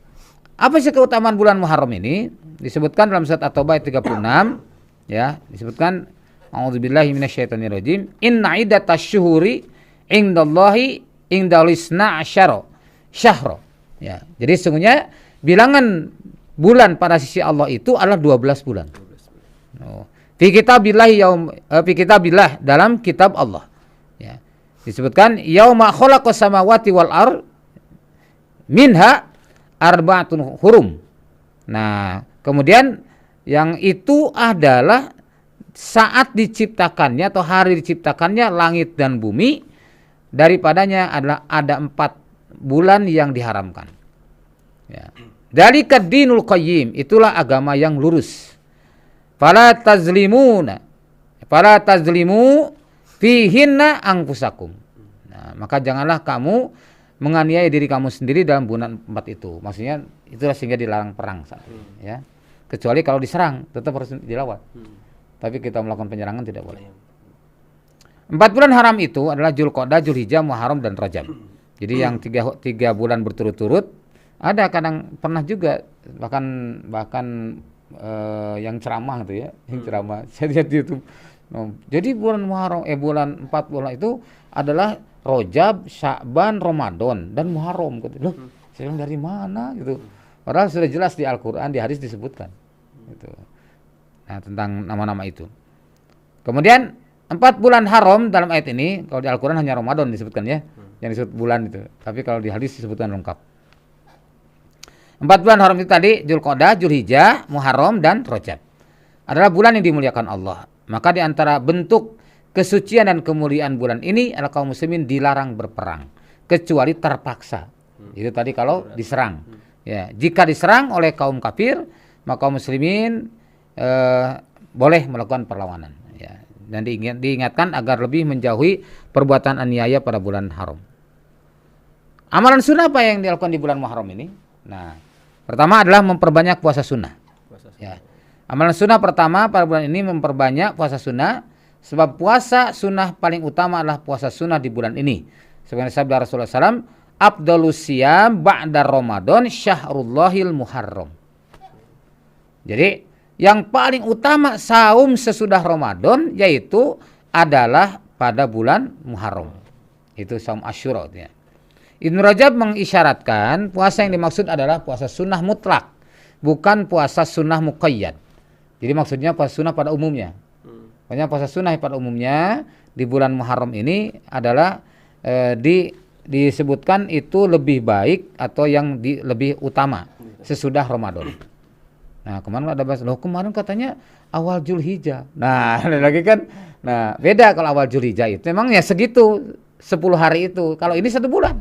apa sih keutamaan bulan Muharram ini? Disebutkan dalam surat At-Taubah ayat 36 ya, disebutkan a'udzubillahi minasyaitonirrajim inna iddatasyuhuri indallahi indalisna asyara syahra. Ya, jadi sesungguhnya bilangan bulan pada sisi Allah itu adalah 12 bulan. Fi kitabillah dalam kitab Allah. Ya. Disebutkan yauma khalaqas samawati wal ard minha arba'atun hurum. Nah, kemudian yang itu adalah saat diciptakannya atau hari diciptakannya langit dan bumi, daripadanya adalah ada 4 bulan yang diharamkan. Ya. Dzalika dinul qayyim, itulah agama yang lurus. Fala tazlimu fihinna anfusakum. Nah, maka janganlah kamu menganiaya diri kamu sendiri dalam bulan 4 itu. Maksudnya itulah sehingga dilarang perang saat ini, ya. Kecuali kalau diserang tetap harus dilawan. Tapi kita melakukan penyerangan tidak boleh. 4 bulan haram itu adalah Dzulqa'dah, Dzulhijjah, Muharram dan Rajab. Jadi yang 3 bulan berturut-turut. Ada kadang pernah juga bahkan yang ceramah gitu ya, yang ceramah. Saya lihat di YouTube. Jadi bulan Muharram bulan 4 bulan itu adalah Rajab, Sya'ban, Ramadan dan Muharram gitu. Loh, saya bilang dari mana gitu. Padahal sudah jelas di Al-Qur'an, di hadis disebutkan. Gitu. Nah, tentang nama-nama itu. Kemudian 4 bulan haram dalam ayat ini, kalau di Al-Qur'an hanya Ramadan disebutkan ya, yang disebut bulan itu. Tapi kalau di hadis disebutkan lengkap. 4 bulan haram itu tadi Dzulqa'dah, Dzulhijjah, Muharram dan Rajab. adalah bulan yang dimuliakan Allah. Maka di antara bentuk kesucian dan kemuliaan bulan ini adalah kaum muslimin dilarang berperang kecuali terpaksa. Itu tadi kalau diserang. Ya, jika diserang oleh kaum kafir, maka kaum muslimin boleh melakukan perlawanan. Ya, dan diingatkan agar lebih menjauhi perbuatan aniaya pada bulan haram. Amalan sunnah apa yang dilakukan di bulan Muharram ini? Nah, pertama adalah memperbanyak puasa sunnah. Ya. Amalan sunnah pertama pada bulan ini memperbanyak puasa sunnah, sebab puasa sunnah paling utama adalah puasa sunnah di bulan ini. Sebenarnya sabda Rasulullah SAW, Abdalus siyam ba'da Ramadan syahrullahil muharram. Jadi yang paling utama saum sesudah Ramadan yaitu adalah pada bulan Muharram. Itu saum Asyura. Ya. Ibnu Rajab mengisyaratkan puasa yang dimaksud adalah puasa sunnah mutlak, bukan puasa sunnah muqayyad. Jadi maksudnya puasa sunnah pada umumnya. Pokoknya puasa sunnah pada umumnya di bulan Muharram ini adalah disebutkan itu lebih baik atau yang lebih utama sesudah Ramadan. Nah, kemarin ada bahas, loh kemarin katanya awal Zulhijjah. Nah, lagi kan, nah beda kalau awal Zulhijjah itu memang ya segitu 10 hari itu. Kalau ini 1 bulan.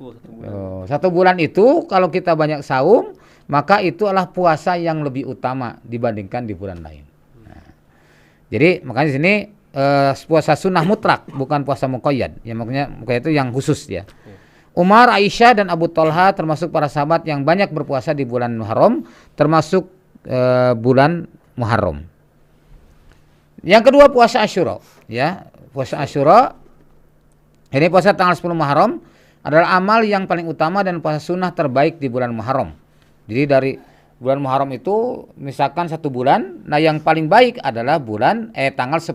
1 bulan itu kalau kita banyak saum, maka itu adalah puasa yang lebih utama dibandingkan di bulan lain. Nah, jadi makanya di sini puasa sunnah mutlak, bukan puasa muqayyad. Ya makanya muqayyad itu yang khusus ya. Umar, Aisyah dan Abu Talha termasuk para sahabat yang banyak berpuasa di bulan Muharram, termasuk bulan Muharram. Yang kedua puasa Asyura, ya. Puasa Asyura ini puasa tanggal 10 Muharram adalah amal yang paling utama dan puasa sunnah terbaik di bulan Muharram. Jadi dari bulan Muharram itu misalkan 1 bulan, nah yang paling baik adalah tanggal 10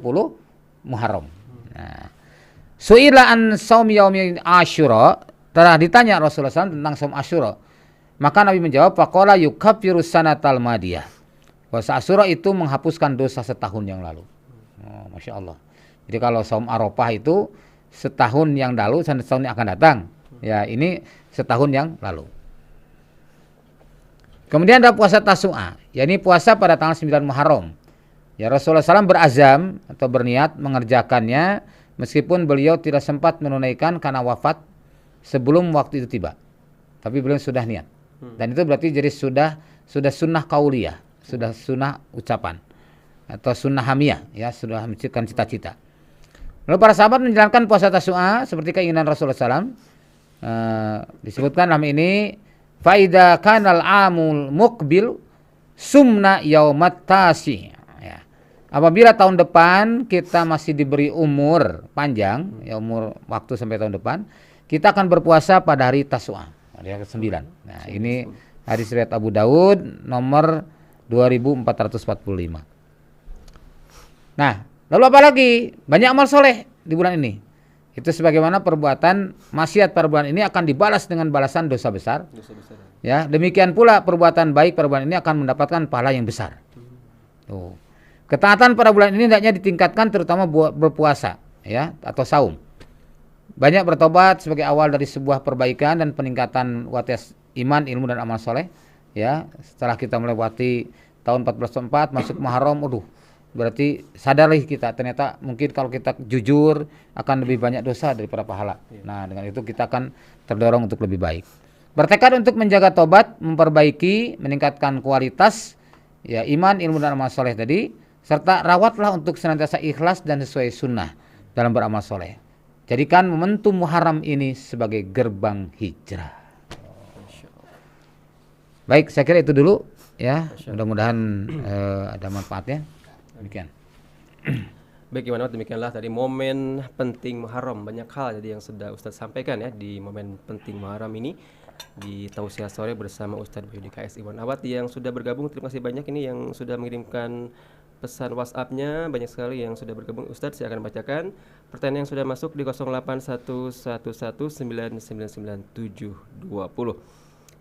Muharram. Nah, su'ila an saum yaumi Asyura, telah ditanya Rasulullah SAW tentang saum Asyura. Maka Nabi menjawab, faqala yukaffiru sanatal madiyah. Puasa Asyura itu menghapuskan dosa setahun yang lalu. Oh, Masya Allah. Jadi kalau saum Arafah itu setahun yang lalu, setahun yang akan datang. Ya, ini setahun yang lalu. Kemudian ada puasa Tasu'a, yakni puasa pada tanggal 9 Muharram. Ya, Rasulullah SAW berazam atau berniat mengerjakannya meskipun beliau tidak sempat menunaikan karena wafat sebelum waktu itu tiba. Tapi beliau sudah niat. Dan itu berarti jadi sudah sunnah qauliyah, sudah sunnah ucapan atau sunnah hamiyah, ya, sudah menciptakan cita-cita. Lalu para sahabat menjalankan puasa Tasu'a seperti keinginan Rasulullah SAW. Disebutkan dalam ini, faida kanal amul muqbil sumna yaumat tasi. Ya. Apabila tahun depan kita masih diberi umur panjang, ya umur waktu sampai tahun depan, kita akan berpuasa pada hari Tasu'a, hari ke-9. Nah, ini hadis riwayat Abu Daud nomor 2445. Nah, lalu apa lagi? Banyak amal soleh di bulan ini. Itu sebagaimana perbuatan maksiat pada bulan ini akan dibalas dengan balasan dosa besar. Ya, demikian pula perbuatan baik pada bulan ini akan mendapatkan pahala yang besar. Tuh. Ketaatan pada bulan ini hendaknya ditingkatkan terutama berpuasa, ya, atau saum. Banyak bertobat sebagai awal dari sebuah perbaikan dan peningkatan kualitas iman, ilmu dan amal soleh. Ya, setelah kita melewati tahun 1444 masuk Muharram, berarti sadarlah kita ternyata mungkin kalau kita jujur akan lebih banyak dosa daripada pahala. Nah, dengan itu kita akan terdorong untuk lebih baik. Bertekad untuk menjaga tobat, memperbaiki, meningkatkan kualitas ya iman, ilmu dan amal soleh tadi, serta rawatlah untuk senantiasa ikhlas dan sesuai sunnah dalam beramal soleh. Jadikan momentum Muharram ini sebagai gerbang hijrah. Baik, saya kira itu dulu ya. Mudah-mudahan ada manfaatnya. Demikian. Baik, gimana demikianlah tadi momen penting Muharram, banyak hal jadi yang sudah Ustadz sampaikan ya di momen penting Muharram ini di Tausiah Sore bersama Ustadz Wahyudi KS Iwan Awad yang sudah bergabung. Terima kasih banyak ini yang sudah mengirimkan pesan WhatsApp-nya, banyak sekali yang sudah bergabung. Ustadz, saya akan bacakan pertanyaan yang sudah masuk di 081111999720.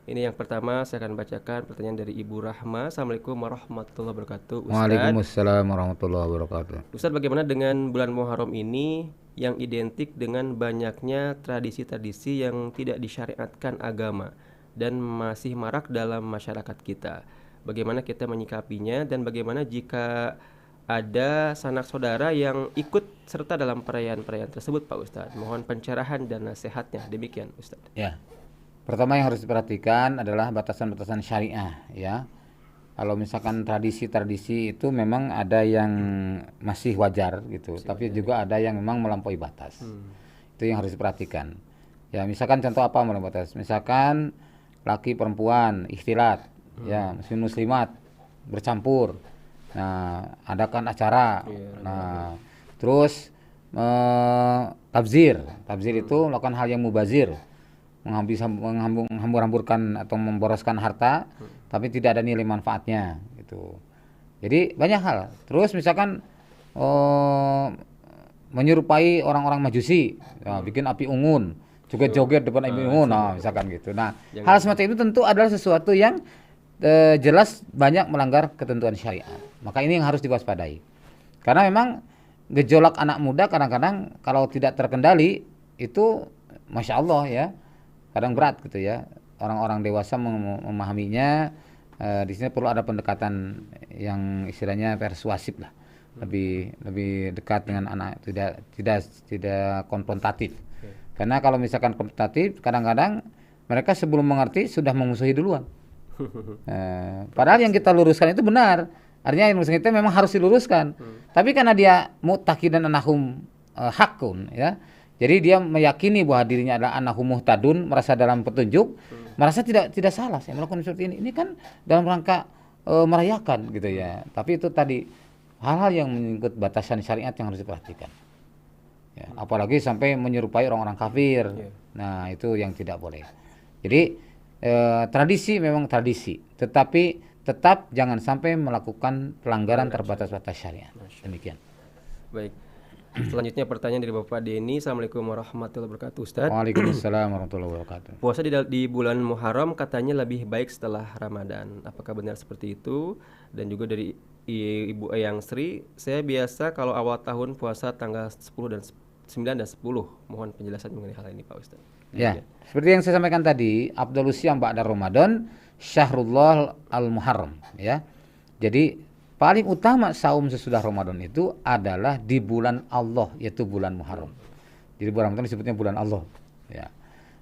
Ini yang pertama, saya akan bacakan pertanyaan dari Ibu Rahma. Assalamualaikum warahmatullahi wabarakatuh. Ustaz. Waalaikumsalam warahmatullahi wabarakatuh. Ustadz, bagaimana dengan bulan Muharram ini yang identik dengan banyaknya tradisi-tradisi yang tidak disyariatkan agama dan masih marak dalam masyarakat kita? bagaimana kita menyikapinya dan bagaimana jika ada sanak saudara yang ikut serta dalam perayaan-perayaan tersebut Pak Ustadz. Mohon pencerahan dan nasihatnya. Demikian Ustadz. Ya. Pertama yang harus diperhatikan adalah batasan-batasan syariah ya. Kalau misalkan tradisi-tradisi itu memang ada yang masih wajar gitu, tapi juga ada yang memang melampaui batas. Itu yang harus diperhatikan. Ya, misalkan contoh apa melampaui batas? Misalkan laki perempuan ikhtilat, ya, muslimat bercampur. Nah, adakan acara. Nah, terus tabzir itu melakukan hal yang mubazir, menghambur-hamburkan atau memboroskan harta, tapi tidak ada nilai manfaatnya gitu. Jadi banyak hal. Terus misalkan menyerupai orang-orang Majusi, bikin api unggun, joget-joget depan api unggun, misalkan gitu. Nah, hal semacam itu tentu adalah sesuatu yang jelas banyak melanggar ketentuan syariat. Maka ini yang harus diwaspadai. Karena memang gejolak anak muda kadang-kadang kalau tidak terkendali itu Masya Allah ya, kadang berat gitu ya. Orang-orang dewasa memahaminya. Di sini perlu ada pendekatan yang istilahnya persuasif lah, lebih dekat dengan anak, tidak konfrontatif. Karena kalau misalkan konfrontatif, kadang-kadang mereka sebelum mengerti sudah memusuhi duluan. Padahal yang kita luruskan itu benar. Artinya yang kita memang harus diluruskan. Tapi karena dia mu'taqidan anahum hakun ya. Jadi dia meyakini bahwa dirinya adalah anahum muhtadun, merasa dalam petunjuk, merasa tidak salah saya melakukan seperti ini. Ini kan dalam rangka merayakan gitu ya. Tapi itu tadi hal-hal yang menyangkut batasan syariat yang harus diperhatikan. Ya, apalagi sampai menyerupai orang-orang kafir. Nah, itu yang tidak boleh. Jadi tradisi memang tradisi, tetapi tetap jangan sampai melakukan pelanggaran terbatas-batas syariat. Demikian. Baik. Selanjutnya pertanyaan dari Bapak Denny. Assalamualaikum warahmatullahi wabarakatuh Ustadz. Waalaikumsalam warahmatullahi wabarakatuh. Puasa di bulan Muharram katanya lebih baik setelah Ramadan. Apakah benar seperti itu? Dan juga dari Ibu Eyang Sri, saya biasa kalau awal tahun puasa tanggal 10 dan 9 dan 10. Mohon penjelasan mengenai hal ini Pak Ustadz. Ya, seperti yang saya sampaikan tadi, Afdhalus Syiyam ba'da Ramadan Syahrullah al-Muharram ya. Jadi paling utama saum sesudah Ramadan itu adalah di bulan Allah, yaitu bulan Muharram. Jadi bulan Ramadan disebutnya bulan Allah ya.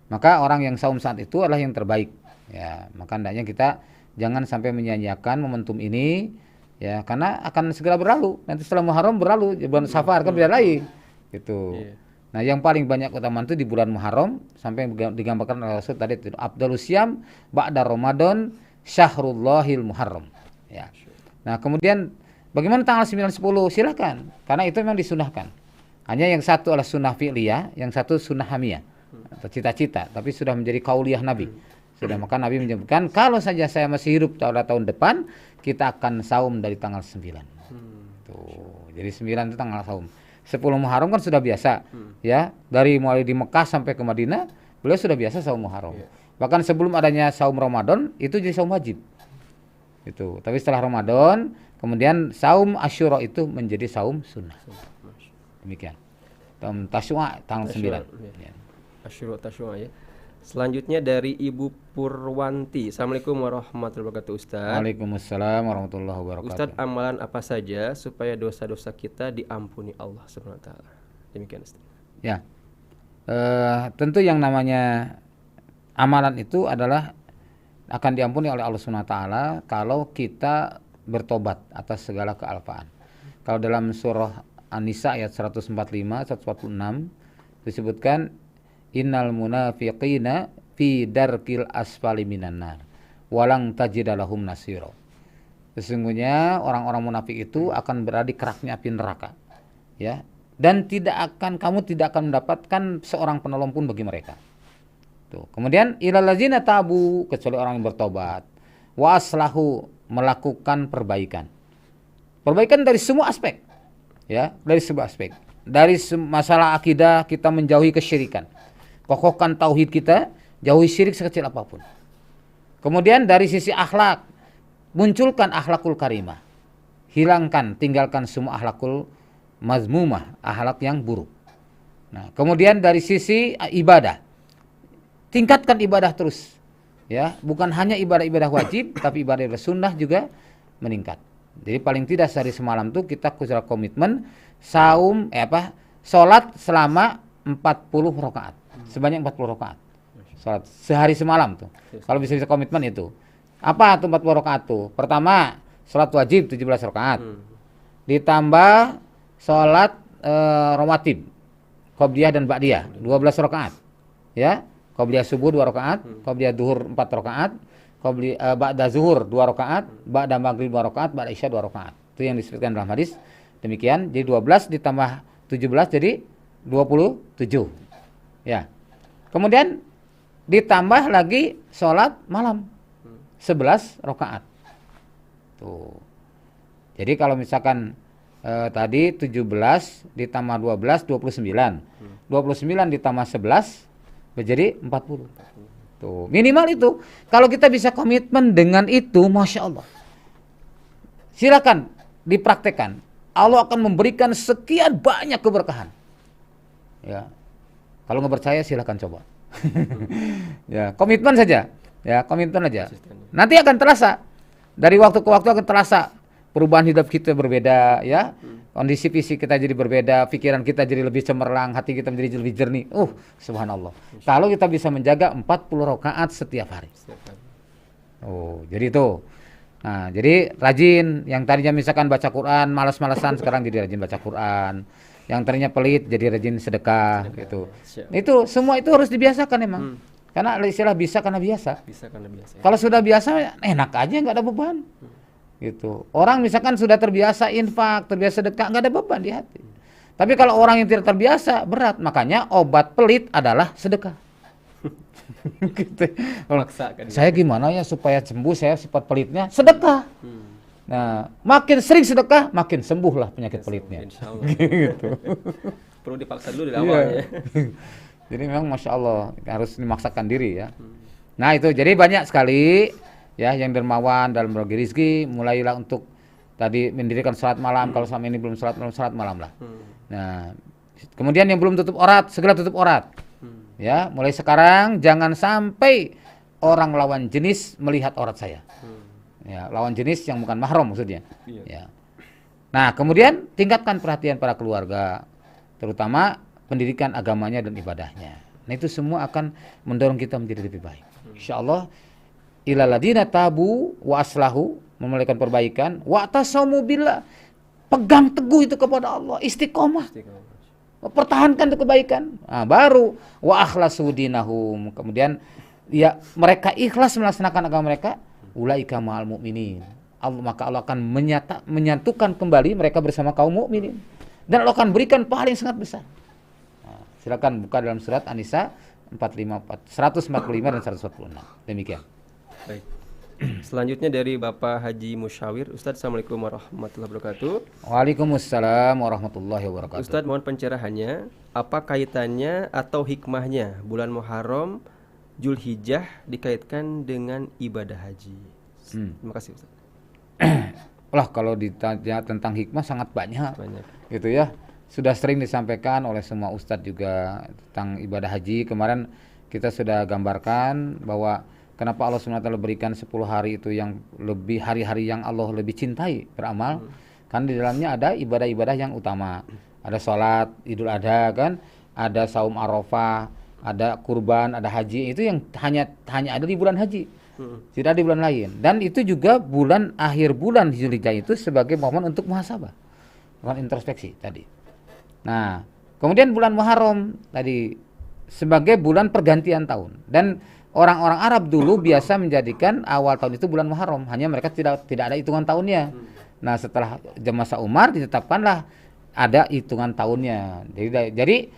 Maka orang yang saum saat itu adalah yang terbaik ya. Maka hendaknya kita jangan sampai menyia-nyiakan momentum ini ya, karena akan segera berlalu. Nanti setelah Muharram berlalu, bulan Safar kan beda lagi gitu. Nah, yang paling banyak keutamaan itu di bulan Muharram, sampai digambarkan oleh Rasul tadi itu Afdhalus Syiyam ba'da Ramadan Syahrullahil Muharram ya. Nah, kemudian bagaimana tanggal 9 10? Silakan, karena itu memang disunahkan. Hanya yang satu adalah sunnah fi'liyah, yang satu sunnah hamiyah atau cita-cita, tapi sudah menjadi kauliyah Nabi. Sudah, maka Nabi menyebutkan kalau saja saya masih hidup tahun depan, kita akan saum dari tanggal 9. Tuh. Jadi 9 itu tanggal saum. 10 Muharram kan sudah biasa ya, dari mulai di Mekah sampai ke Madinah beliau sudah biasa saum Muharram. Bahkan sebelum adanya saum Ramadan itu jadi saum wajib itu. Tapi setelah Ramadan kemudian saum Asyura itu menjadi saum sunnah. Demikian. Tasyua tanggal 9 ya. Asyura Tasyua ya. Selanjutnya dari Ibu Purwanti. Assalamualaikum warahmatullahi wabarakatuh Ustadz. Waalaikumsalam warahmatullahi wabarakatuh. Ustadz, amalan apa saja supaya dosa-dosa kita diampuni Allah SWT? Demikian Ustadz. Ya, tentu yang namanya amalan itu adalah akan diampuni oleh Allah SWT kalau kita bertobat atas segala kealpaan. Kalau dalam surah An-Nisa ayat 145, 146 disebutkan innal munafiqina fi darkil asfali minan nar walang tajidalahum nasiro. Sesungguhnya orang-orang munafik itu akan berada di keraknya api neraka ya, dan kamu tidak akan mendapatkan seorang penolong pun bagi mereka. Tuh. Kemudian ilal ladzina tabu, kecuali orang yang bertobat, wa aslahu, melakukan perbaikan dari semua aspek ya, dari semua aspek. Dari masalah akidah kita menjauhi kesyirikan, kokohkan tauhid kita, jauhi syirik sekecil apapun. Kemudian dari sisi akhlak, munculkan akhlakul karimah. Tinggalkan semua akhlakul mazmumah, akhlak yang buruk. Nah, kemudian dari sisi ibadah, tingkatkan ibadah terus. Ya, bukan hanya ibadah-ibadah wajib, tapi ibadah-ibadah sunnah juga meningkat. Jadi paling tidak sehari semalam tuh kita sudah komitmen salat selama 40 rakaat. Sebanyak 40 rakaat. Salat sehari semalam tuh. Kalau bisa komitmen itu. Apa tuh 40 rakaat tuh? Pertama, salat wajib 17 rakaat. Ditambah salat rawatib, qobliyah dan ba'diyah 12 rakaat. Ya. Qobliyah subuh 2 rakaat, qobliyah duhur 4 rakaat, ba'da zuhur 2 rakaat, ba'da maghrib 2 rakaat, ba'da isya 2 rakaat. Itu yang disebutkan dalam hadis. Demikian, jadi 12 ditambah 17 jadi 27. Ya. Kemudian ditambah lagi sholat malam 11 rakaat. Tuh. Jadi kalau misalkan tadi 17 ditambah 12 29. 29 ditambah 11 menjadi 40. Tuh, minimal itu. Kalau kita bisa komitmen dengan itu, Masya Allah. Silakan dipraktekkan. Allah akan memberikan sekian banyak keberkahan. Ya. Kalau nggak percaya silakan coba. Ya, komitmen saja. Ya, komitmen aja. Nanti akan terasa. Dari waktu ke waktu akan terasa perubahan hidup kita berbeda, ya. Kondisi fisik kita jadi berbeda, pikiran kita jadi lebih cemerlang, hati kita menjadi lebih jernih. Subhanallah. Kalau kita bisa menjaga 40 rakaat setiap hari. Jadi itu. Nah, jadi rajin. Yang tadinya misalkan baca Quran, malas-malasan, sekarang jadi rajin baca Quran. Yang tadinya pelit jadi rajin sedekah gitu. Itu semua itu harus dibiasakan emang. Karena istilah bisa karena biasa. Bisa karena biasa. Kalau sudah biasa enak aja, nggak ada beban. Gitu. Orang misalkan sudah terbiasa infak, terbiasa sedekah, nggak ada beban di hati. Tapi kalau orang yang tidak terbiasa, berat. Makanya obat pelit adalah sedekah. Gitu. Saya gimana ya supaya sembuh saya sifat pelitnya? Sedekah. Nah, makin sering sedekah, makin sembuhlah penyakit pelitnya. Insya Allah. Gitu. Perlu dipaksa dulu dari awal ya. Jadi memang Masya Allah harus dimaksakan diri ya. Nah itu jadi banyak sekali ya yang dermawan dalam berbagi rezeki. Mulailah untuk tadi mendirikan salat malam. Kalau selama ini belum salat malam lah. Nah kemudian yang belum tutup aurat segera tutup aurat. Ya mulai sekarang jangan sampai orang lawan jenis melihat aurat saya. Ya lawan jenis yang bukan mahram maksudnya. Ya. Nah kemudian tingkatkan perhatian para keluarga, terutama pendidikan agamanya dan ibadahnya. Nah itu semua akan mendorong kita menjadi lebih baik. Insyaallah ilal ladina tabu wa aslahu, memulaikan perbaikan, wa tasamu billah, pegang teguh itu kepada Allah, istiqomah. Pertahankan itu kebaikan. Nah, baru wa akhlasu dinahum, kemudian ya mereka ikhlas melaksanakan agama mereka, ulaika ma'al mu'minin. Maka Allah akan menyatukan kembali mereka bersama kaum mukminin. Dan Allah akan berikan pahala yang sangat besar. Silakan buka dalam surat An-Nisa 145 dan 146. Demikian. Baik. Selanjutnya dari Bapak Haji Musyawir. Ustadz, Assalamualaikum warahmatullahi wabarakatuh. Waalaikumsalam warahmatullahi wabarakatuh. Ustadz, mohon pencerahannya, apa kaitannya atau hikmahnya bulan Muharram Zulhijjah dikaitkan dengan ibadah haji? Terima kasih Ustadz. Lah kalau ditanya tentang hikmah sangat banyak. Gitu ya. Sudah sering disampaikan oleh semua ustadz juga tentang ibadah haji. Kemarin kita sudah gambarkan bahwa kenapa Allah SWT berikan 10 hari itu yang lebih hari-hari yang Allah lebih cintai beramal. Kan di dalamnya ada ibadah-ibadah yang utama. Ada sholat Idul Adha kan, ada saum Arafah, ada kurban, ada haji. Itu yang hanya ada di bulan haji. Tidak di bulan lain. Dan itu juga akhir bulan Zulhijjah itu sebagai momen untuk muhasabah. Bukan introspeksi tadi. Nah, kemudian bulan Muharram tadi sebagai bulan pergantian tahun. Dan orang-orang Arab dulu biasa menjadikan awal tahun itu bulan Muharram, hanya mereka tidak ada hitungan tahunnya. Nah, setelah masa Umar ditetapkanlah ada hitungan tahunnya. Jadi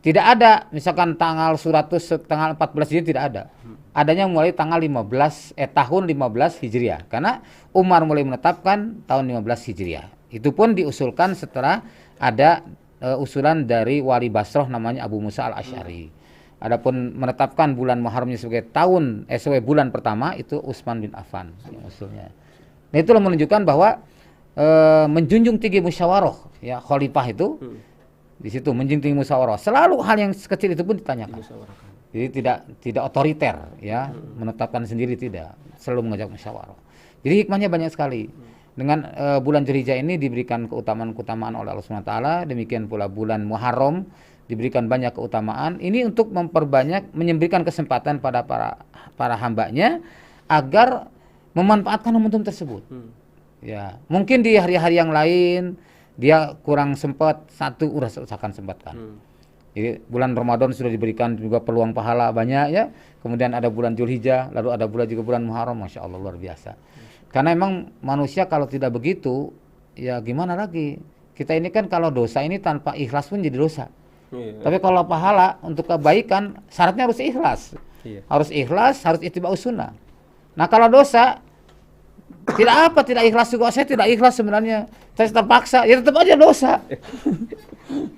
tidak ada misalkan tanggal 100 tanggal 14 Hijriah tidak ada. Adanya mulai tanggal tahun 15 Hijriah. Karena Umar mulai menetapkan tahun 15 Hijriah. Itu pun diusulkan setelah ada usulan dari wali Basrah namanya Abu Musa al-Asy'ari. Adapun menetapkan bulan Muharramnya sebagai sebagai bulan pertama itu Utsman bin Affan yang usulnya. Nah, itulah menunjukkan bahwa menjunjung tinggi musyawarah ya khalifah itu di situ menjunjung tinggi musyawarah. Selalu hal yang kecil itu pun ditanyakan. Jadi tidak otoriter ya, menetapkan sendiri tidak, selalu mengajak musyawarah. Jadi hikmahnya banyak sekali. Dengan bulan Dzulhijjah ini diberikan keutamaan oleh Allah SWT, demikian pula bulan Muharram diberikan banyak keutamaan. Ini untuk memperbanyak, memberikan kesempatan pada para hambanya agar memanfaatkan momentum tersebut. Ya, mungkin di hari-hari yang lain dia kurang sempat, satu usahakan sempatkan. Jadi bulan Ramadan sudah diberikan juga peluang pahala banyak ya. Kemudian ada bulan Dzulhijjah, lalu ada juga bulan Muharram, Masya Allah luar biasa. Karena emang manusia kalau tidak begitu, ya gimana lagi? Kita ini kan kalau dosa ini tanpa ikhlas pun jadi dosa. Tapi kalau pahala untuk kebaikan, syaratnya harus ikhlas. Harus ikhlas, harus ittiba'us sunnah. Nah kalau dosa, tidak ikhlas juga. Saya tidak ikhlas sebenarnya. Saya terpaksa, ya tetap aja dosa.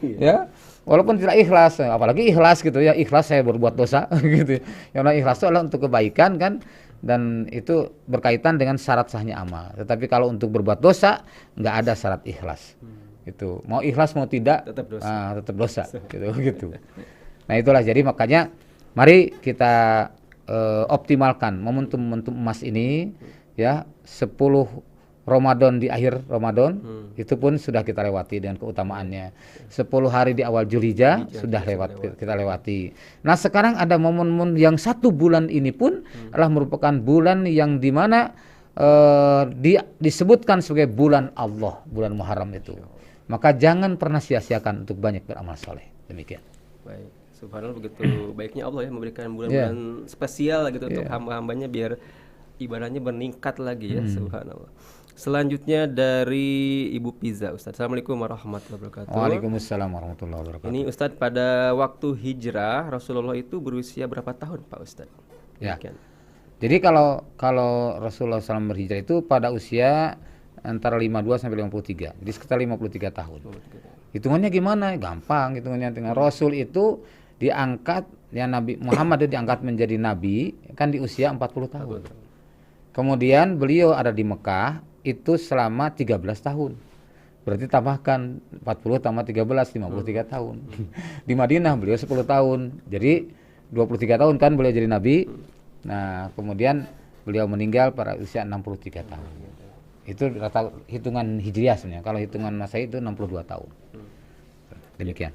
Ya, walaupun tidak ikhlas, apalagi ikhlas gitu ya. Ikhlas saya berbuat dosa gitu. Yang ikhlas itu adalah untuk kebaikan kan. Dan itu berkaitan dengan syarat sahnya amal. Tetapi kalau untuk berbuat dosa nggak ada syarat ikhlas. Itu mau ikhlas mau tidak tetap dosa. gitu. Nah itulah, jadi makanya mari kita optimalkan momentum emas ini ya. 10 Ramadan di akhir Ramadan itu pun sudah kita lewati dengan keutamaannya. 10 hari di awal Dzulhijjah sudah kita lewati. Nah sekarang ada momen-momen yang 1 bulan ini pun adalah merupakan bulan yang dimana disebutkan sebagai bulan Allah, bulan Muharram itu. Maka jangan pernah sia-siakan untuk banyak beramal soleh. Demikian. Baik, subhanallah, begitu baiknya Allah ya memberikan bulan-bulan spesial gitu untuk hamba-hambanya biar ibadahnya meningkat lagi ya. Subhanallah. Selanjutnya dari Ibu Piza, Ustaz. Assalamualaikum warahmatullahi wabarakatuh. Waalaikumsalam warahmatullahi wabarakatuh. Ini Ustaz, pada waktu hijrah Rasulullah itu berusia berapa tahun Pak Ustaz? Ya. Jadi kalau Rasulullah SAW berhijrah itu pada usia antara 52 sampai 53. Jadi sekitar 53 tahun. Hitungannya gimana? Gampang hitungannya. Dengan Rasul itu diangkat, ya Nabi Muhammad itu diangkat menjadi nabi kan di usia 40 tahun. Kemudian beliau ada di Mekah itu selama 13 tahun. Berarti tambahkan 40 tambah 13, 53 tahun. Di Madinah beliau 10 tahun. Jadi 23 tahun kan beliau jadi nabi. Nah, kemudian beliau meninggal pada usia 63 tahun. Itu hitungan hijriah sebenarnya. Kalau hitungan Masehi itu 62 tahun. Demikian.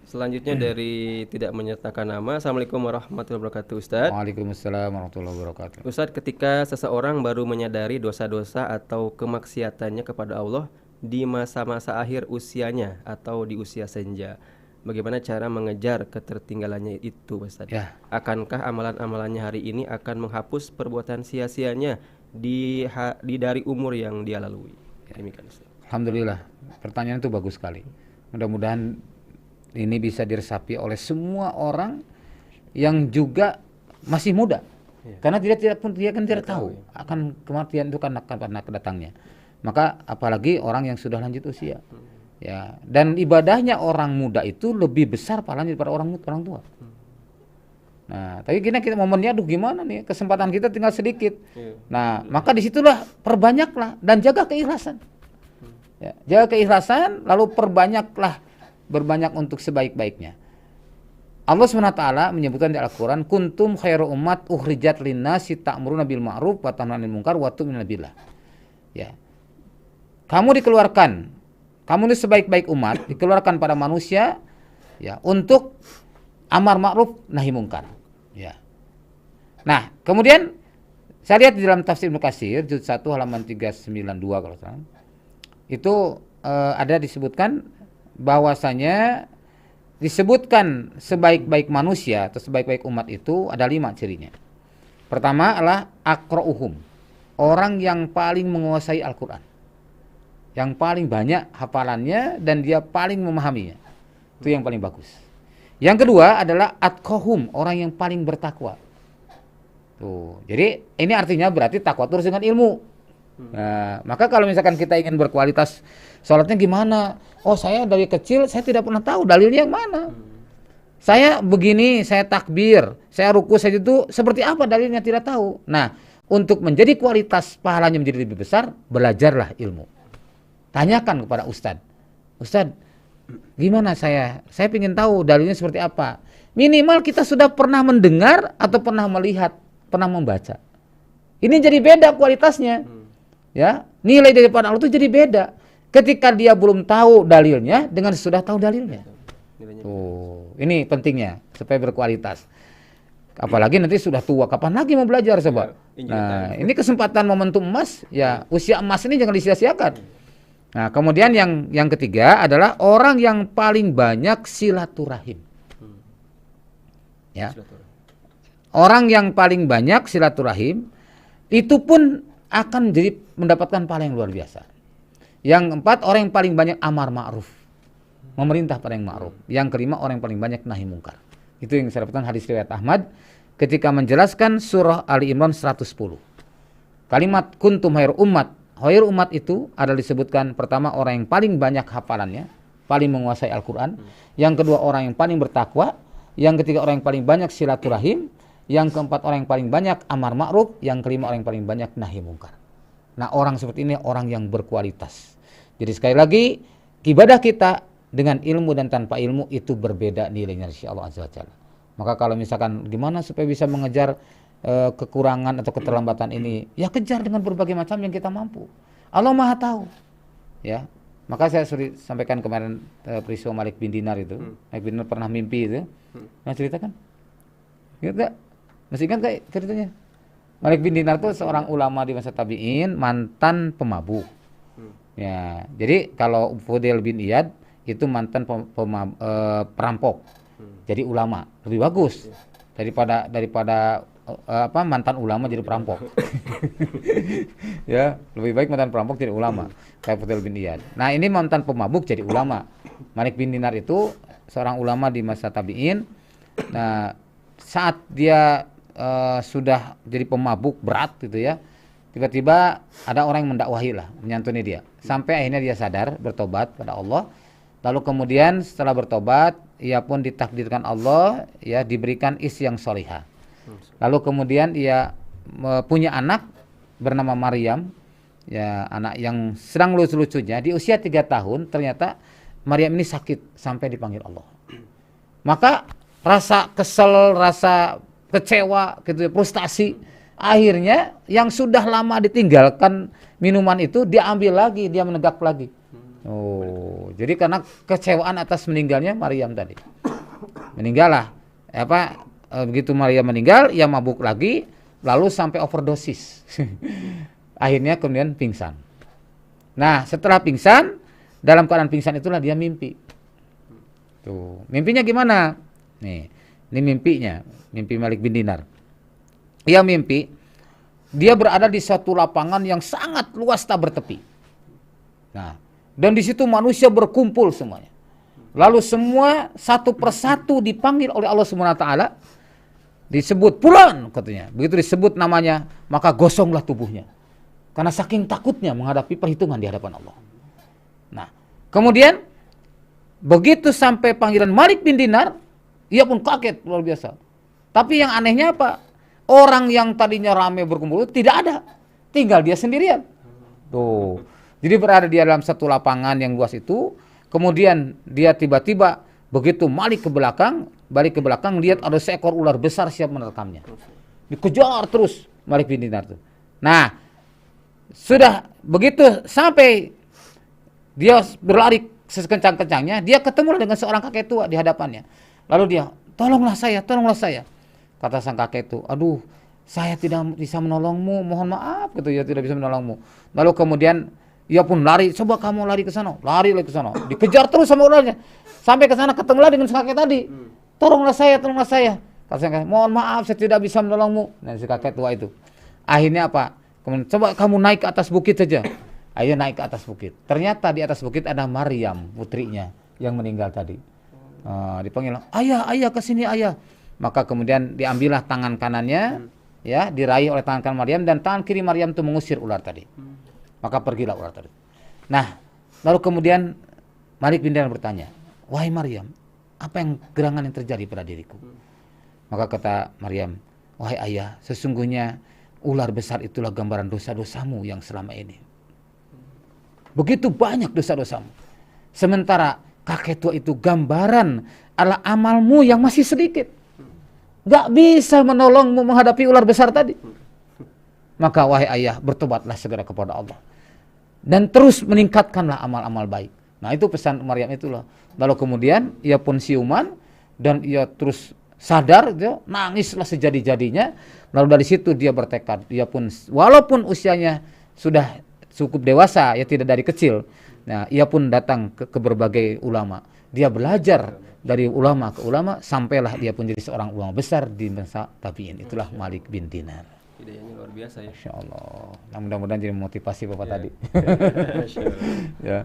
Selanjutnya dari tidak menyertakan nama. Assalamualaikum warahmatullahi wabarakatuh, Ustaz. Waalaikumsalam warahmatullahi wabarakatuh. Ustaz, ketika seseorang baru menyadari dosa-dosa atau kemaksiatannya kepada Allah di masa-masa akhir usianya atau di usia senja, bagaimana cara mengejar ketertinggalannya itu, Ustaz? Ya. Akankah amalan-amalannya hari ini akan menghapus perbuatan sia-sianya di dari umur yang dia lalui? Demikian, Ustaz. Alhamdulillah, pertanyaan itu bagus sekali. Mudah-mudahan ini bisa diresapi oleh semua orang yang juga masih muda. Karena dia kan tidak tahu akan kematian itu kan akan datangnya. Maka apalagi orang yang sudah lanjut usia. Ya, dan ibadahnya orang muda itu lebih besar pahalanya daripada orang tua. Nah, tapi kita momennya gimana nih? Kesempatan kita tinggal sedikit. Nah, maka disitulah perbanyaklah dan jaga keikhlasan. Ya, jaga keikhlasan lalu berbanyak untuk sebaik-baiknya. Allah SWT menyebutkan di Al-Quran, kuntum khairu ummat ukhrijat linnasi ta'muruna bil ma'ruf wa tanhauna 'anil munkar wa tu'minuna billah. Ya. Kamu ini sebaik-baik umat, dikeluarkan pada manusia ya untuk amar ma'ruf nahi munkar. Ya. Nah, kemudian saya lihat di dalam tafsir Ibnu Katsir juz 1 halaman 392 kalau salah. Itu ada disebutkan bahwasanya disebutkan sebaik-baik manusia atau sebaik-baik umat itu ada 5 cirinya. Pertama adalah aqra'uhum, orang yang paling menguasai Al-Quran, yang paling banyak hafalannya dan dia paling memahaminya. Itu yang paling bagus. Yang kedua adalah atqahum, orang yang paling bertakwa. Tuh, jadi ini artinya berarti takwa terus dengan ilmu. Nah, maka kalau misalkan kita ingin berkualitas sholatnya gimana? Oh, saya dari kecil saya tidak pernah tahu dalilnya yang mana. Saya begini, saya takbir, saya ruku saja itu seperti apa dalilnya tidak tahu. Nah, untuk menjadi kualitas pahalanya menjadi lebih besar, belajarlah ilmu. Tanyakan kepada ustadz. Ustadz, Gimana saya ingin tahu dalilnya seperti apa. Minimal kita sudah pernah mendengar atau pernah melihat, pernah membaca. Ini jadi beda kualitasnya. Ya, nilai daripada Allah itu jadi beda. Ketika dia belum tahu dalilnya dengan sudah tahu dalilnya. Tuh, ini pentingnya supaya berkualitas. Apalagi nanti sudah tua, kapan lagi mau belajar coba? Nah, ini kesempatan momentum emas, ya usia emas ini jangan disia-siakan. Nah, kemudian yang ketiga adalah orang yang paling banyak silaturahim. Ya. Orang yang paling banyak silaturahim itu pun akan jadi mendapatkan pahala yang luar biasa. Yang keempat, orang yang paling banyak amar ma'ruf, memerintah pada yang ma'ruf. Yang kelima, orang yang paling banyak nahi mungkar. Itu yang saya dapatkan hadis riwayat Ahmad ketika menjelaskan surah Ali Imran 110. Kalimat kuntum khair umat. Khair umat itu adalah disebutkan pertama orang yang paling banyak hafalannya, paling menguasai Al-Qur'an. Yang kedua orang yang paling bertakwa. Yang ketiga orang yang paling banyak silaturahim. Yang keempat orang yang paling banyak amar ma'ruf. Yang kelima orang yang paling banyak nahi mungkar. Nah, orang seperti ini orang yang berkualitas. Jadi sekali lagi, ibadah kita dengan ilmu dan tanpa ilmu itu berbeda nilainya insya Allah Azza wa Jalla. Maka kalau misalkan gimana supaya bisa mengejar kekurangan atau keterlambatan ini, ya kejar dengan berbagai macam yang kita mampu. Allah Maha tahu. Ya. Maka saya sudah sampaikan kemarin peristiwa Malik bin Dinar itu. Malik bin Dinar pernah mimpi itu. Nah, ceritakan. Ingat enggak? Masih ingat enggak ceritanya? Malik bin Dinar itu seorang ulama di masa tabi'in, mantan pemabuk. Ya, jadi kalau Fudail bin Iyad itu mantan perampok. Jadi ulama, lebih bagus daripada mantan ulama jadi perampok. Ya, lebih baik mantan perampok jadi ulama kayak Fudail bin Iyad. Nah, ini mantan pemabuk jadi ulama. Malik bin Dinar itu seorang ulama di masa tabi'in. Nah, saat dia sudah jadi pemabuk berat gitu ya, tiba-tiba ada orang yang mendakwahi lah, menyantuni dia, sampai akhirnya dia sadar, bertobat pada Allah. Lalu kemudian setelah bertobat, ia pun ditakdirkan Allah ya diberikan istri yang solihah. Lalu kemudian ia punya anak bernama Maryam, ya anak yang sedang lucu-lucunya. Di usia 3 tahun ternyata Maryam ini sakit sampai dipanggil Allah. Maka rasa kesel, rasa kecewa, gitu, frustasi. Akhirnya yang sudah lama ditinggalkan minuman itu diambil lagi, dia menegak lagi. Oh, jadi karena kecewaan atas meninggalnya Maryam tadi. Meninggallah. Begitu Maryam meninggal, ia mabuk lagi, lalu sampai overdosis. Akhirnya kemudian pingsan. Nah, setelah pingsan, dalam keadaan pingsan itulah dia mimpi. Tuh, mimpinya gimana? Nih, ini mimpinya, mimpi Malik bin Dinar. Ia mimpi dia berada di satu lapangan yang sangat luas tak bertepi. Nah, dan di situ manusia berkumpul semuanya. Lalu semua satu persatu dipanggil oleh Allah Subhanahu wa taala. Disebut Fulan katanya. Begitu disebut namanya, maka gosonglah tubuhnya. Karena saking takutnya menghadapi perhitungan di hadapan Allah. Nah, kemudian begitu sampai panggilan Malik bin Dinar, ia pun kaget luar biasa. Tapi yang anehnya apa? Orang yang tadinya ramai berkumpul tidak ada. Tinggal dia sendirian. Tuh. Jadi berada dia dalam satu lapangan yang luas itu. Kemudian dia tiba-tiba begitu balik ke belakang lihat ada seekor ular besar siap menerkamnya. Dikejar terus Malik bin Dinar itu. Nah, sudah begitu sampai dia berlari sekencang-kencangnya, dia ketemu dengan seorang kakek tua di hadapannya. Lalu dia, tolonglah saya. Kata sang kakek itu, aduh, saya tidak bisa menolongmu, mohon maaf gitu ya, tidak bisa menolongmu. Lalu kemudian ia pun lari, coba kamu lari ke sana, dikejar terus sama ularnya. Sampai ke sana ketemulah dengan kakek tadi. Tolonglah saya. Kata sang kakek, mohon maaf saya tidak bisa menolongmu. Nah, si kakek tua itu. Akhirnya apa? Kemudian coba kamu naik ke atas bukit saja. Ayo naik ke atas bukit. Ternyata di atas bukit ada Maryam, putrinya yang meninggal tadi. Dipanggil, ayah kesini ayah. Maka kemudian diambillah tangan kanannya, ya diraih oleh tangan kanan Maryam, dan tangan kiri Maryam itu mengusir ular tadi. Maka pergilah ular tadi. Nah, lalu kemudian Malik bin Dinar bertanya, wahai Maryam, apa yang gerangan yang terjadi pada diriku? Maka kata Maryam, wahai ayah, sesungguhnya ular besar itulah gambaran dosa-dosamu yang selama ini. Begitu banyak dosa-dosamu. Sementara kakek tua itu gambaran adalah amalmu yang masih sedikit. Gak bisa menolongmu menghadapi ular besar tadi. Maka wahai ayah, bertobatlah segera kepada Allah. Dan terus meningkatkanlah amal-amal baik. Nah itu pesan Maryam itulah. Lalu kemudian ia pun siuman dan ia terus sadar, dia nangislah sejadi-jadinya. Lalu dari situ dia bertekad, dia pun walaupun usianya sudah cukup dewasa, ya tidak dari kecil. Nah, ia pun datang ke berbagai ulama. Dia belajar dari ulama ke ulama sampailah dia pun jadi seorang ulama besar di masa tabi'in. Itulah Malik bin Dinar. Idenya luar biasa ya. Masya Allah. Nah, mudah-mudahan jadi motivasi Bapak tadi. Masya Allah. Ya,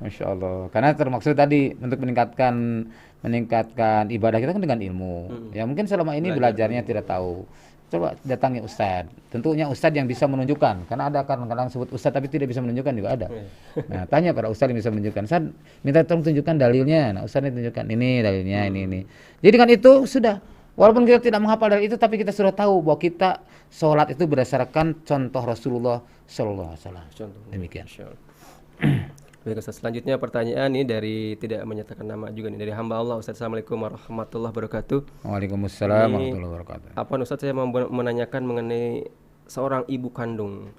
Masya Allah. Karena termaksud tadi untuk meningkatkan ibadah kita kan dengan ilmu. Ya mungkin selama ini belajarnya tidak tahu. Coba datangi ustadz. Tentunya ustadz yang bisa menunjukkan. Karena ada kadang-kadang sebut ustadz tapi tidak bisa menunjukkan juga ada. Nah, tanya pada ustadz yang bisa menunjukkan. Ustadz, minta tolong tunjukkan dalilnya. Nah, ustadz ini tunjukkan ini dalilnya, ini. Jadi kan itu sudah. Walaupun kita tidak menghafal dalil itu, tapi kita sudah tahu bahwa kita sholat itu berdasarkan contoh Rasulullah Sallallahu Alaihi Wasallam. Demikian. Baik Ustaz, selanjutnya pertanyaan nih dari tidak menyatakan nama juga nih, dari hamba Allah. Ustaz, Assalamualaikum warahmatullahi wabarakatuh. Waalaikumsalam warahmatullahi wabarakatuh. Apa Ustaz, saya mau menanyakan mengenai seorang ibu kandung.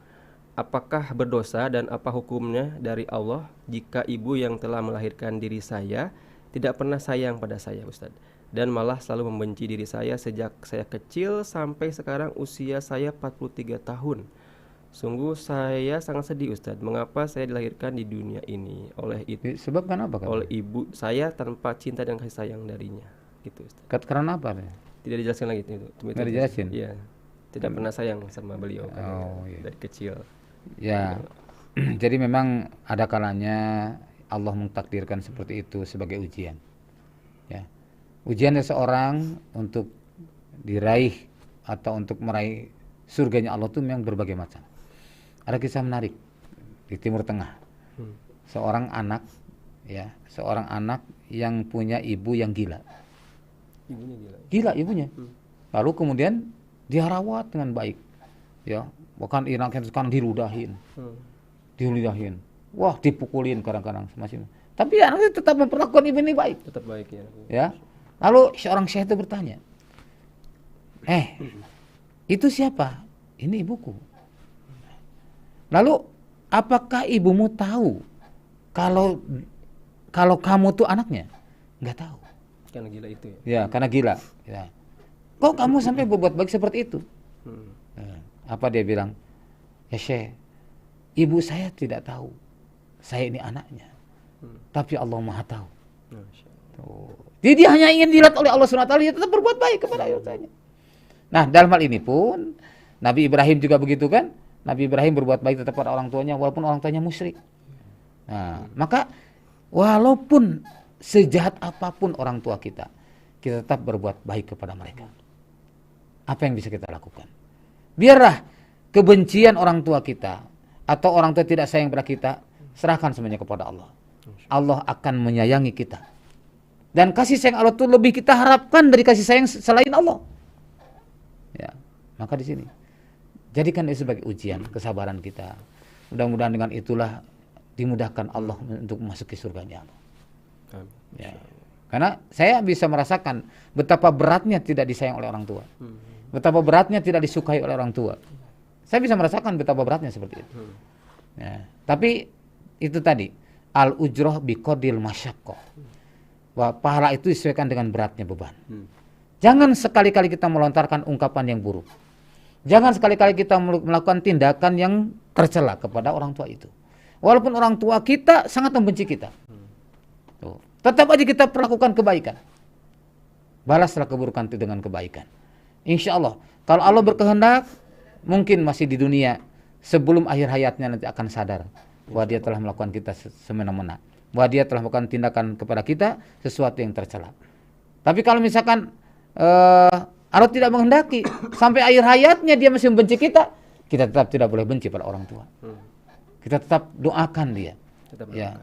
Apakah berdosa dan apa hukumnya dari Allah jika ibu yang telah melahirkan diri saya tidak pernah sayang pada saya, Ustaz, dan malah selalu membenci diri saya sejak saya kecil sampai sekarang usia saya 43 tahun. Sungguh saya sangat sedih, Ustadz. Mengapa saya dilahirkan di dunia ini oleh itu? Sebab kenapa? Oleh ibu saya tanpa cinta dan kasih sayang darinya. Gitu, Ustadz. Karena apa? Tidak dijelaskan lagi itu. Tidak dijelasin? Iya. Tidak pernah sayang sama beliau iya. dari kecil. Ya. Jadi memang ada kalanya Allah mentakdirkan seperti itu sebagai ujian. Ya. Ujian seseorang untuk diraih atau untuk meraih surganya Allah itu memang berbagai macam. Ada kisah menarik di Timur Tengah. Seorang anak yang punya ibu yang gila. Ibunya gila. Gila ibunya. Lalu kemudian dia rawat dengan baik. Ya, bahkan anaknya sekarang diludahin. Diludahin. Wah, dipukulin kadang-kadang masih. Tapi anaknya tetap memperlakukan ibu ini baik. Tetap baik ya. Ya. Lalu seorang syekh itu bertanya, itu siapa? Ini ibuku. Lalu apakah ibumu tahu kalau kamu tuh anaknya? Enggak tahu. Karena gila itu ya. Ya, karena gila. Ya. Kok kamu sampai berbuat baik seperti itu? Apa dia bilang? Ya Syekh, ibu saya tidak tahu saya ini anaknya. Tapi Allah Maha tahu. Jadi dia hanya ingin dilihat oleh Allah SWT, dia tetap berbuat baik kepada ayahnya. Nah, dalam hal ini pun Nabi Ibrahim juga begitu kan? Nabi Ibrahim berbuat baik tetap pada orang tuanya walaupun orang tuanya musyrik. Nah, maka walaupun sejahat apapun orang tua kita tetap berbuat baik kepada mereka. Apa yang bisa kita lakukan? Biarlah kebencian orang tua kita atau orang tua tidak sayang pada kita, serahkan semuanya kepada Allah. Allah akan menyayangi kita. Dan kasih sayang Allah itu lebih kita harapkan dari kasih sayang selain Allah. Ya, maka di sini jadikan itu sebagai ujian kesabaran kita. Mudah-mudahan dengan itulah dimudahkan Allah untuk memasuki surganya Allah. Ya. Karena saya bisa merasakan betapa beratnya tidak disayang oleh orang tua. Betapa beratnya tidak disukai oleh orang tua. Saya bisa merasakan betapa beratnya seperti itu. Ya. Tapi itu tadi al-ujroh biqadril masyaqqah. Bahwa pahala itu disesuaikan dengan beratnya beban. Jangan sekali-kali kita melontarkan ungkapan yang buruk. Jangan sekali-kali kita melakukan tindakan yang tercela kepada orang tua itu. Walaupun orang tua kita sangat membenci kita. Tuh. Tetap aja kita perlakukan kebaikan. Balaslah keburukan itu dengan kebaikan. Insya Allah. Kalau Allah berkehendak, mungkin masih di dunia sebelum akhir hayatnya nanti akan sadar bahwa dia telah melakukan kita semena-mena. Bahwa dia telah melakukan tindakan kepada kita sesuatu yang tercela. Tapi kalau misalkan Allah tidak menghendaki sampai akhir hayatnya dia masih membenci kita tetap tidak boleh benci pada orang tua. Kita tetap doakan dia. Ya.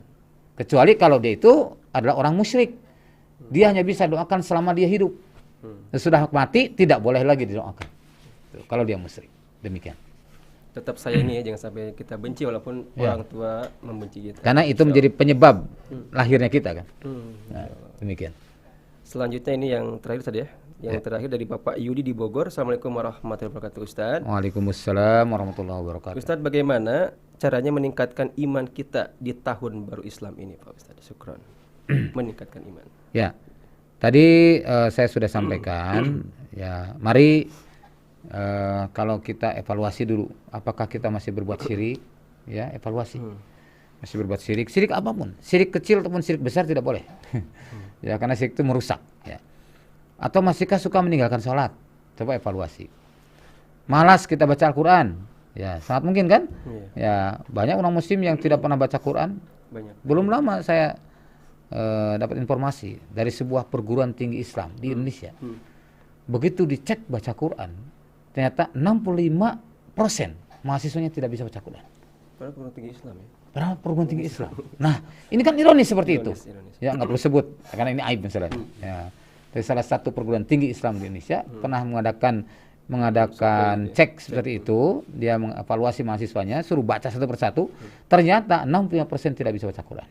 Kecuali kalau dia itu adalah orang musyrik. Dia hanya bisa doakan selama dia hidup. Sesudah mati tidak boleh lagi didoakan. Kalau dia musyrik. Demikian. Tetap sayangi ya, jangan sampai kita benci walaupun Ya. orang tua membenci kita. Karena itu menjadi penyebab lahirnya kita kan. Hmm. Nah, demikian. Selanjutnya ini yang terakhir tadi ya. Yang terakhir dari Bapak Yudi di Bogor. Assalamualaikum warahmatullahi wabarakatuh Ustaz. Waalaikumsalam warahmatullahi wabarakatuh. Ustaz, bagaimana caranya meningkatkan iman kita di tahun baru Islam ini Pak Ustaz? Syukran. Meningkatkan iman. Ya, tadi saya sudah sampaikan. Ya, mari kalau kita evaluasi dulu, apakah kita masih berbuat syirik? Ya, evaluasi. Masih berbuat syirik, syirik apapun, syirik kecil ataupun syirik besar tidak boleh. Ya, karena syirik itu merusak. Ya. Atau masihkah suka meninggalkan sholat? Coba evaluasi. Malas kita baca Al-Quran? Ya, sangat mungkin kan? Ya, banyak orang Muslim yang tidak pernah baca Quran. Banyak. Belum lama saya dapat informasi dari sebuah perguruan tinggi Islam di Indonesia. Begitu dicek baca Quran, ternyata 65% mahasiswanya tidak bisa baca Quran. Padahal perguruan tinggi Islam ya. Padahal perguruan tinggi Islam. Nah, ini kan ironis seperti itu. Ironis. Ya, nggak perlu sebut karena ini aib misalnya. Ya. Dari salah satu perguruan tinggi Islam di Indonesia pernah mengadakan cek seperti itu, dia mengevaluasi mahasiswanya, suruh baca satu persatu, ternyata 65% tidak bisa baca Quran.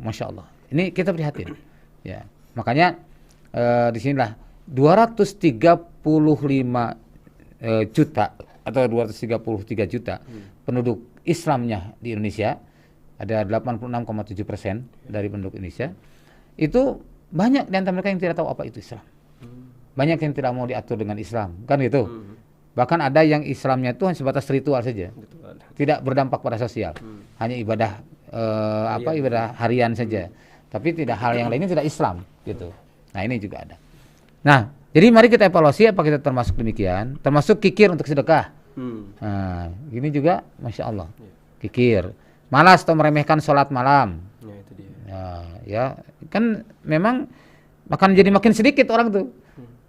Masya Allah. Ini kita prihatin. Ya, makanya di sinilah 235 juta atau 233 juta penduduk Islamnya di Indonesia, ada 86,7% dari penduduk Indonesia, itu banyak di antara mereka yang tidak tahu apa itu Islam. Banyak yang tidak mau diatur dengan Islam, kan gitu. Bahkan ada yang Islamnya itu hanya sebatas ritual saja, tidak berdampak pada sosial, hanya ibadah ibadah harian saja, tapi tidak hal yang lainnya tidak Islam, gitu. Nah, ini juga ada. Nah, jadi mari kita evaluasi apa kita termasuk demikian, termasuk kikir untuk sedekah. Nah, ini juga Masya Allah, kikir, malas atau meremehkan sholat malam. Ya, itu dia. Ya, kan memang makan jadi makin sedikit orang tuh.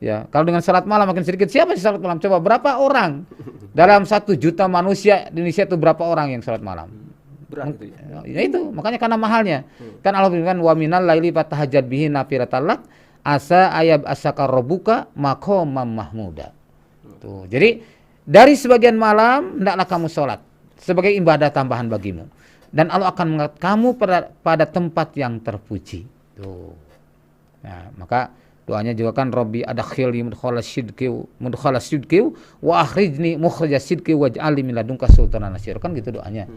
Ya, kalau dengan sholat malam makin sedikit, siapa sih sholat malam? Coba berapa orang dalam 1 juta manusia di Indonesia itu berapa orang yang sholat malam? Berat itu ya. Ya itu, makanya karena mahalnya. Kan Allah bilang wa minal laili fatahajjad bihi nafilatan lak asa ayab asaka rabbuka maqamam mahmuda. Tuh. Jadi dari sebagian malam hendaklah kamu sholat sebagai ibadah tambahan bagimu, dan Allah akan mengangkat kamu pada tempat yang terpuji. Tuh. Nah, maka doanya juga kan Rabbi adkhilni mudkhala sidqi wa akhrijni mukhraja sidqi waj'alni min ladunka sultanan nasir. Kan gitu doanya.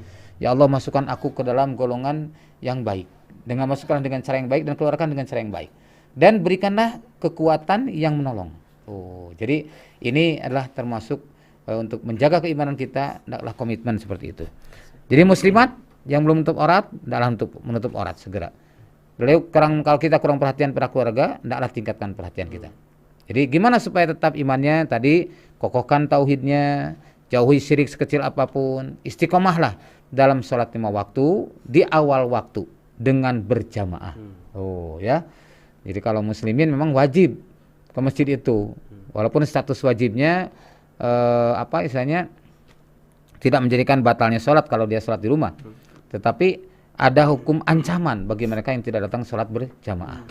Ya Allah, masukkan aku ke dalam golongan yang baik. Dengan masukkan dengan cara yang baik dan keluarkan dengan cara yang baik. Dan berikanlah kekuatan yang menolong. Oh, jadi ini adalah termasuk untuk menjaga keimanan kita, hendaklah komitmen seperti itu. Jadi muslimat yang belum menutup aurat, hendaklah untuk menutup aurat segera. Kalau kita kurang perhatian pada keluarga, hendaklah tingkatkan perhatian kita. Jadi gimana supaya tetap imannya? Tadi kokohkan tauhidnya, jauhi syirik sekecil apapun, istiqomahlah dalam sholat 5 waktu di awal waktu dengan berjamaah. Oh ya. Jadi kalau muslimin memang wajib ke masjid itu, walaupun status wajibnya istilahnya tidak menjadikan batalnya sholat kalau dia sholat di rumah, tetapi ada hukum ancaman bagi mereka yang tidak datang sholat berjamaah.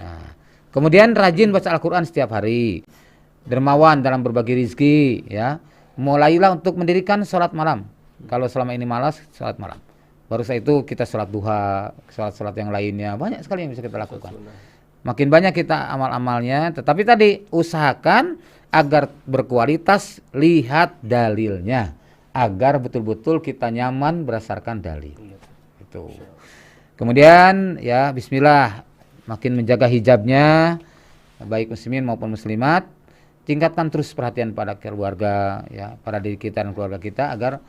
Nah, kemudian rajin baca Al-Quran setiap hari, dermawan dalam berbagi rizki, ya. Mulailah untuk mendirikan sholat malam. Kalau selama ini malas, sholat malam. Baru setelah itu kita sholat duha, sholat-sholat yang lainnya, banyak sekali yang bisa kita lakukan. Makin banyak kita amal-amalnya, tetapi tadi usahakan agar berkualitas, lihat dalilnya, agar betul-betul kita nyaman berdasarkan dalil. Itu. Kemudian ya bismillah, makin menjaga hijabnya, baik muslimin maupun muslimat, tingkatkan terus perhatian pada keluarga, ya, pada diri kita dan keluarga kita agar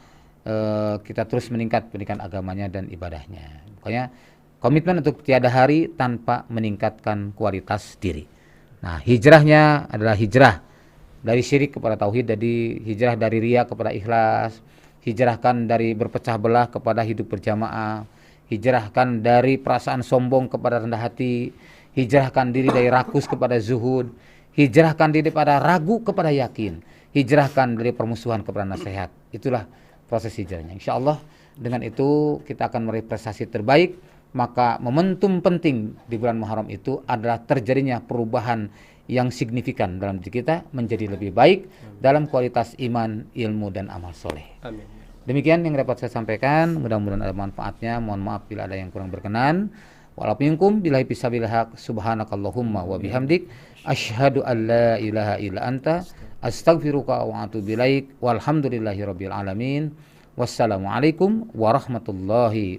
kita terus meningkat pendidikan agamanya dan ibadahnya. Pokoknya komitmen untuk tiada hari tanpa meningkatkan kualitas diri. Nah, hijrahnya adalah hijrah dari syirik kepada tauhid, jadi hijrah dari riya kepada ikhlas, hijrahkan dari berpecah belah kepada hidup berjamaah, hijrahkan dari perasaan sombong kepada rendah hati, hijrahkan diri dari rakus kepada zuhud, hijrahkan diri pada ragu kepada yakin, hijrahkan dari permusuhan kepada nasihat. Itulah proses hijrahnya. Insya Allah dengan itu kita akan meraih prestasi terbaik maka momentum penting di bulan Muharram itu adalah terjadinya perubahan yang signifikan dalam diri kita menjadi lebih baik dalam kualitas iman, ilmu, dan amal soleh. Amin. Demikian yang dapat saya sampaikan, mudah-mudahan ada manfaatnya. Mohon maaf bila ada yang kurang berkenan. Walaupun billahi fisabilil haq, subhanakallahumma wa bihamdik, asyhadu an la ilaha illa anta, astaghfiruka wa atubu ilaik, walhamdulillahi rabbil alamin. Wassalamualaikum warahmatullahi